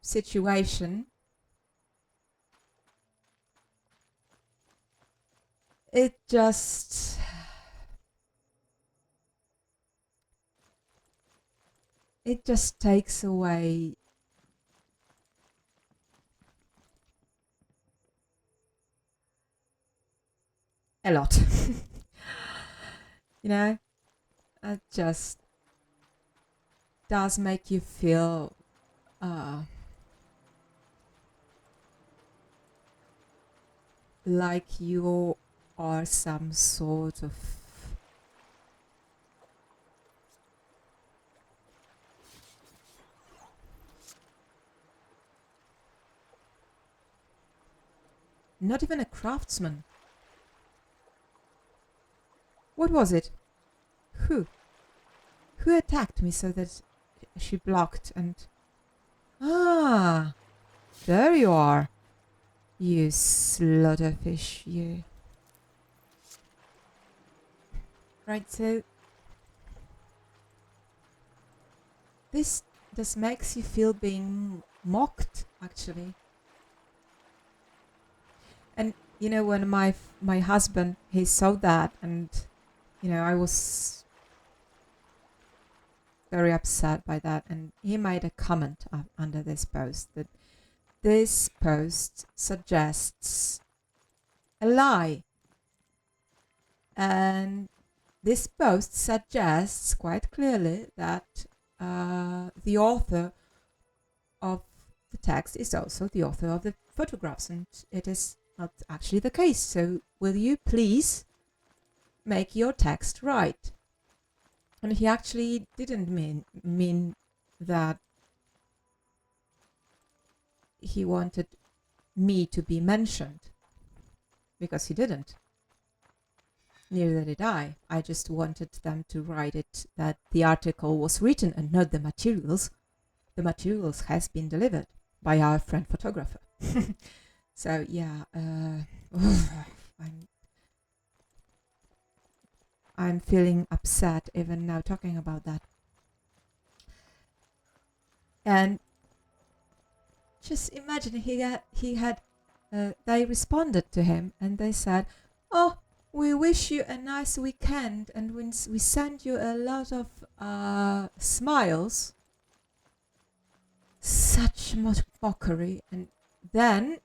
situation, it just takes away a lot. You know, it just does make you feel like you are some sort of not even a craftsman. What was it? Who attacked me so that she blocked and... Ah, there you are. You slaughterfish, you. Right, so this makes you feel being mocked, actually. And you know, when my husband, he saw that, and you know, I was very upset by that, and he made a comment under this post that this post suggests a lie, and this post suggests quite clearly that the author of the text is also the author of the photographs, and it is not actually the case. So will you please make your text right? And he actually didn't mean that he wanted me to be mentioned, because he didn't. Neither did I. I just wanted them to write it that the article was written and not the materials. The materials has been delivered by our friend photographer. So yeah, I'm feeling upset even now talking about that. And just imagine they responded to him and they said, "Oh, we wish you a nice weekend and we send you a lot of smiles." Such mockery. And then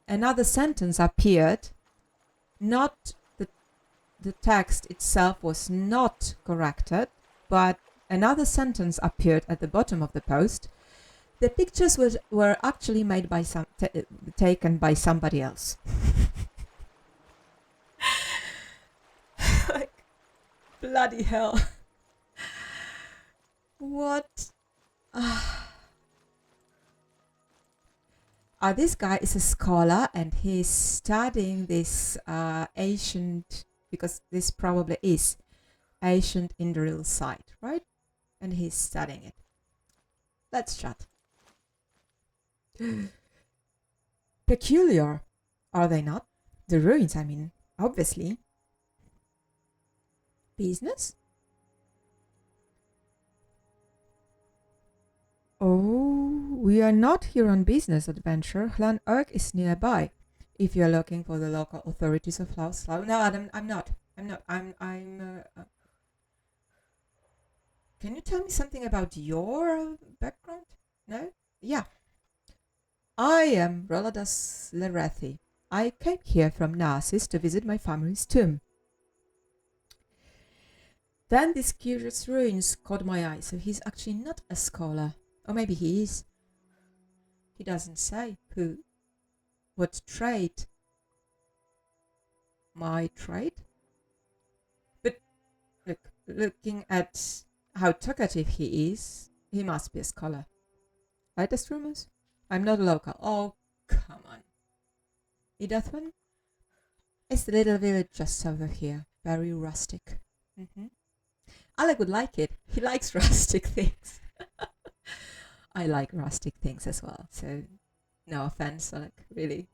another sentence appeared. Not the text itself was not corrected, but another sentence appeared at the bottom of the post. The pictures were actually made by taken by somebody else. Like, bloody hell. What? This guy is a scholar and he's studying this ancient, because this probably is ancient Indril site, right? And he's studying it. Let's chat. Peculiar, are they not? The ruins, I mean, obviously. Business? Oh, we are not here on business adventure. Llan Erg is nearby. If you're looking for the local authorities of Laoslau. No, Adam, I'm not. Can you tell me something about your background? No? Yeah. I am Roladas Lerethi. I came here from Narcissus to visit my family's tomb. Then these curious ruins caught my eye, so he's actually not a scholar. Or maybe he is. He doesn't say who. What trade? My trade? But looking at how talkative he is, he must be a scholar. Right, Astrumus? I'm not a local. Oh, come on. Idathman? It's the little village just over here. Very rustic. Alec would like it. He likes rustic things. I like rustic things as well. So, no offense, Alec, really.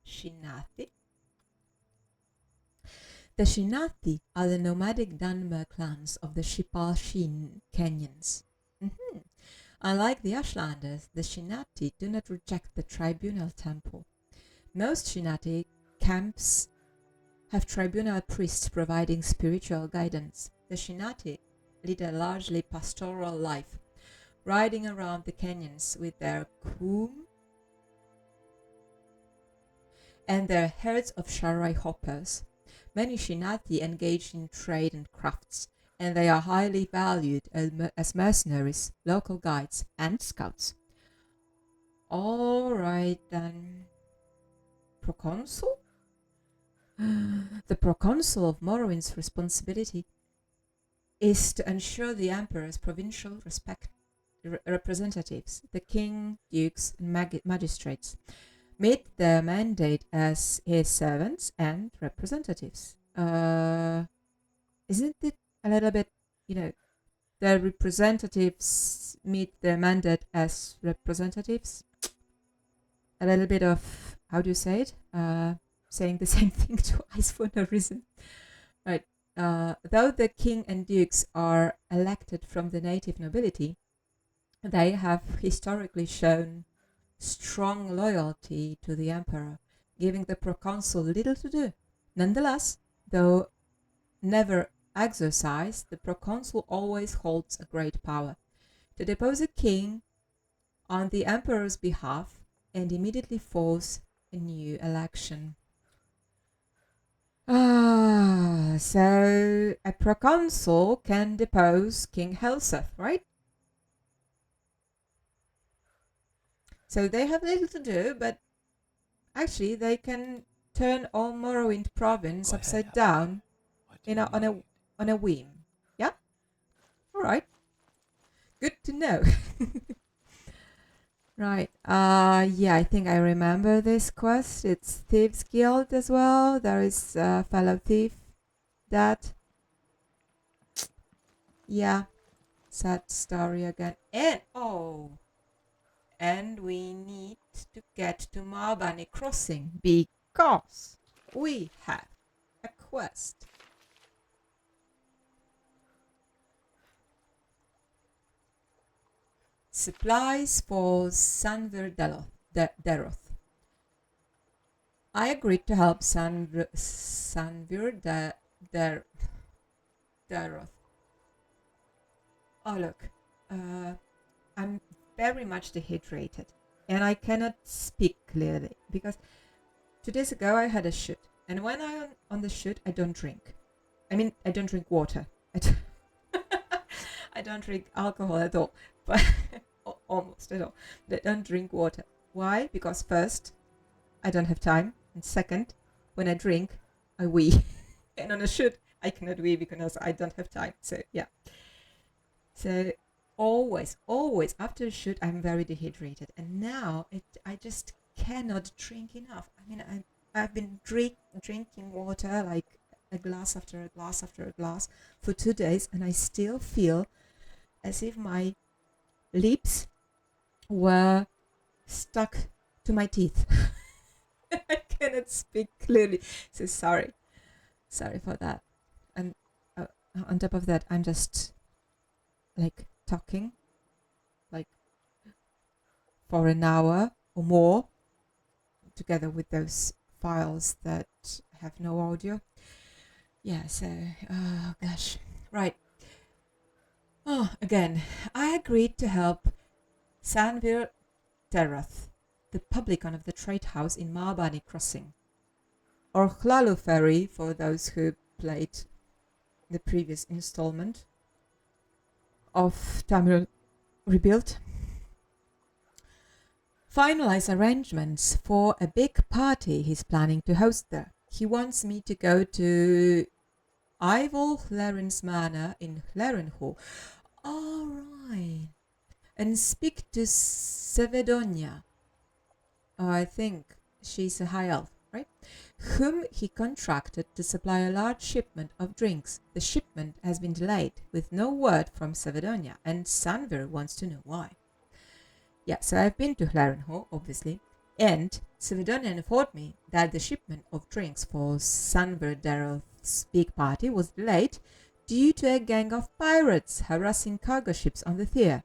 Shinathi? The Shinathi are the nomadic Dunmer clans of the Shipal-Shin Kenyans. Unlike the Ashlanders, the Shinati do not reject the tribunal temple. Most Shinati camps have tribunal priests providing spiritual guidance. The Shinati lead a largely pastoral life, riding around the canyons with their koom and their herds of Sharai hoppers. Many Shinati engage in trade and crafts, and they are highly valued as mercenaries, local guides, and scouts. All right then. Proconsul? The proconsul of Morrowind's responsibility is to ensure the emperor's provincial representatives, the king, dukes, and magistrates, meet their mandate as his servants and representatives. Isn't it a little bit, the representatives meet their mandate as representatives? A little bit of, how do you say it? Saying the same thing twice for no reason. Right. Though the king and dukes are elected from the native nobility, they have historically shown strong loyalty to the emperor, giving the proconsul little to do. Nonetheless, though never exercised, the proconsul always holds a great power to depose a king on the emperor's behalf and immediately force a new election. So a proconsul can depose King Helseth, right? So they have little to do, but actually they can turn all Morrowind province upside down on a whim. Yeah? Alright. Good to know. Right. Yeah, I think I remember this quest. It's Thieves Guild as well. There is a fellow thief. That. Yeah. Sad story again. And we need to get to Marbani Crossing because we have a quest. Supplies for Sanvir Deroth. I agreed to help Sanvir Deroth. Oh look, I'm very much dehydrated and I cannot speak clearly because 2 days ago I had a shoot, and when I'm on the shoot I don't drink. I mean, I don't drink water. I don't drink alcohol at all, but almost at all. But I don't drink water. Why? Because first, I don't have time, and second, when I drink, I wee. And on a shoot, I cannot wee because I don't have time. So yeah. So always after a shoot, I'm very dehydrated, and now I just cannot drink enough. I mean, I've been drinking water like a glass after a glass after a glass for 2 days, and I still feel as if my lips were stuck to my teeth. I cannot speak clearly. So sorry for that. And on top of that, I'm just like talking like for an hour or more together with those files that have no audio. Yeah, so oh gosh. Right. Oh, again, I agreed to help Sanvir Terath, the publican of the trade house in Marbani Crossing, or Hlalu Ferry for those who played the previous installment of Tamil Rebuilt, finalize arrangements for a big party he's planning to host there. He wants me to go to Ivor Hlerin's manor in Hlerinhall. All right. And speak to Sevedonia. Oh, I think she's a high elf, right? Whom he contracted to supply a large shipment of drinks. The shipment has been delayed with no word from Sevedonia, and Sanvir wants to know why. Yeah, so I've been to Hlerinhall, obviously, and Sevedonia informed me that the shipment of drinks for Sanvir Darrell's big party was delayed due to a gang of pirates harassing cargo ships on the Thir.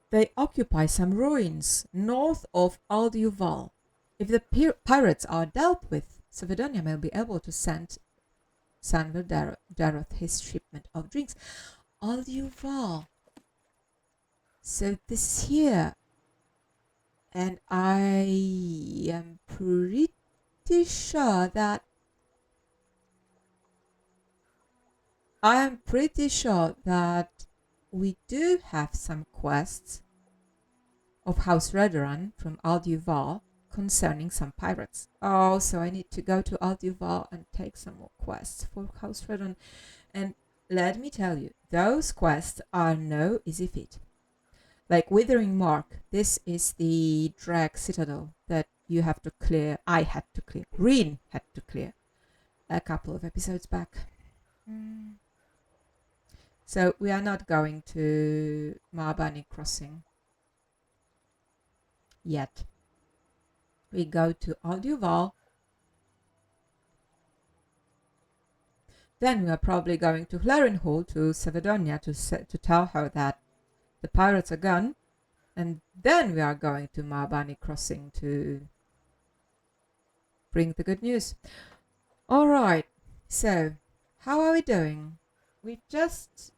They occupy some ruins north of Alduval. If the pirates are dealt with, Sevedonia may be able to send Sanvir Darroth his shipment of drinks. Alduval. So this is here. And I am pretty sure that we do have some quests of House Redoran from Alduval concerning some pirates. Oh, so I need to go to Alduval and take some more quests for House Redoran. And let me tell you, those quests are no easy feat. Like Withering Mark, this is the drag citadel that you have to clear. I had to clear. Riin had to clear a couple of episodes back. So we are not going to Marbani Crossing yet. We go to Alduval. Then we are probably going to Hlerinhall to Sevedonia to tell her that the pirates are gone. And then we are going to Marbani Crossing to bring the good news. All right. So how are we doing? We've just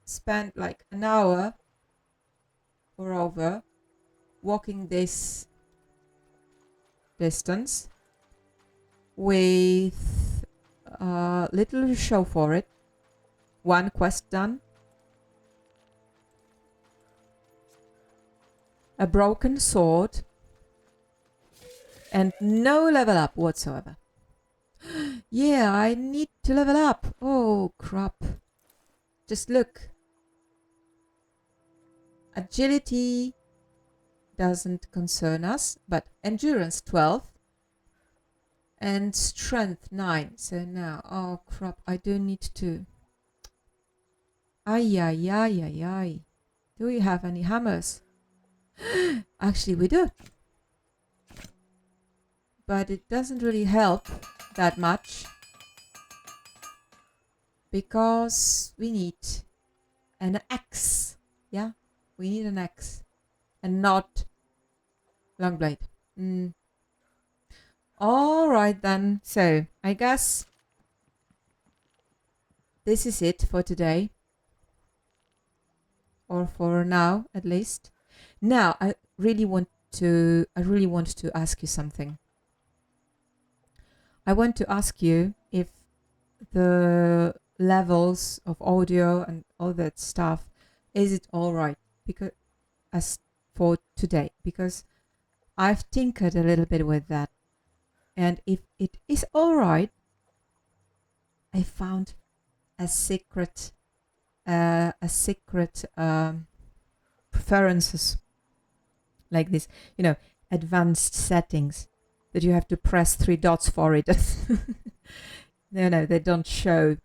spent like an hour or over walking this distance with little show for it. One quest done. A broken sword. And no level up whatsoever. Yeah, I need to level up. Oh, crap. Just look. Agility doesn't concern us, but endurance 12 and strength 9. So now, oh crap, I do need to. Ay. Do we have any hammers? Actually, we do. But it doesn't really help that much because we need an axe. Yeah, we need an axe and not long blade. All right then. So I guess this is it for today, or for now at least. Now I really want to ask you something. I want to ask you if the levels of audio and all that stuff, is it all right? Because as for today, because I've tinkered a little bit with that, and if it is all right, I found a secret preferences like this, advanced settings that you have to press 3 dots for it. No, they don't show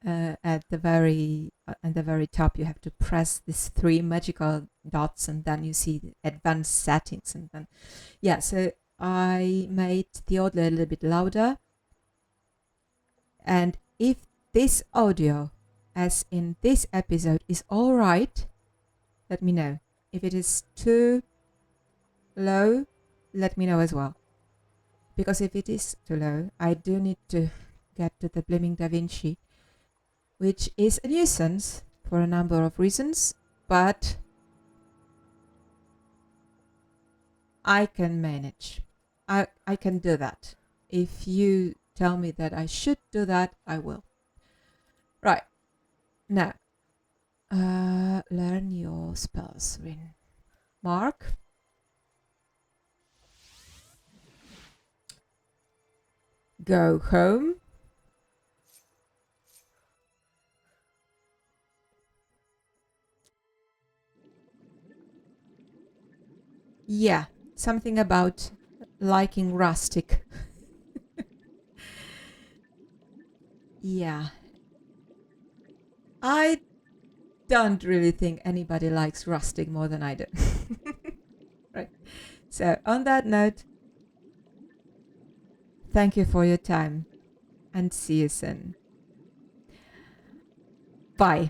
at the very top you have to press these 3 magical dots, and then you see the advanced settings, and then so I made the audio a little bit louder. And if this audio, as in this episode, is all right, let me know. If it is too low, let me know as well. Because if it is too low, I do need to get to the blaming DaVinci, which is a nuisance for a number of reasons, but I can manage. I can do that. If you tell me that I should do that, I will. Right. Now, learn your spells, Riin. Mark. Go home. Yeah, something about liking rustic. Yeah. I don't really think anybody likes rustic more than I do. Right. So, on that note, thank you for your time and see you soon. Bye.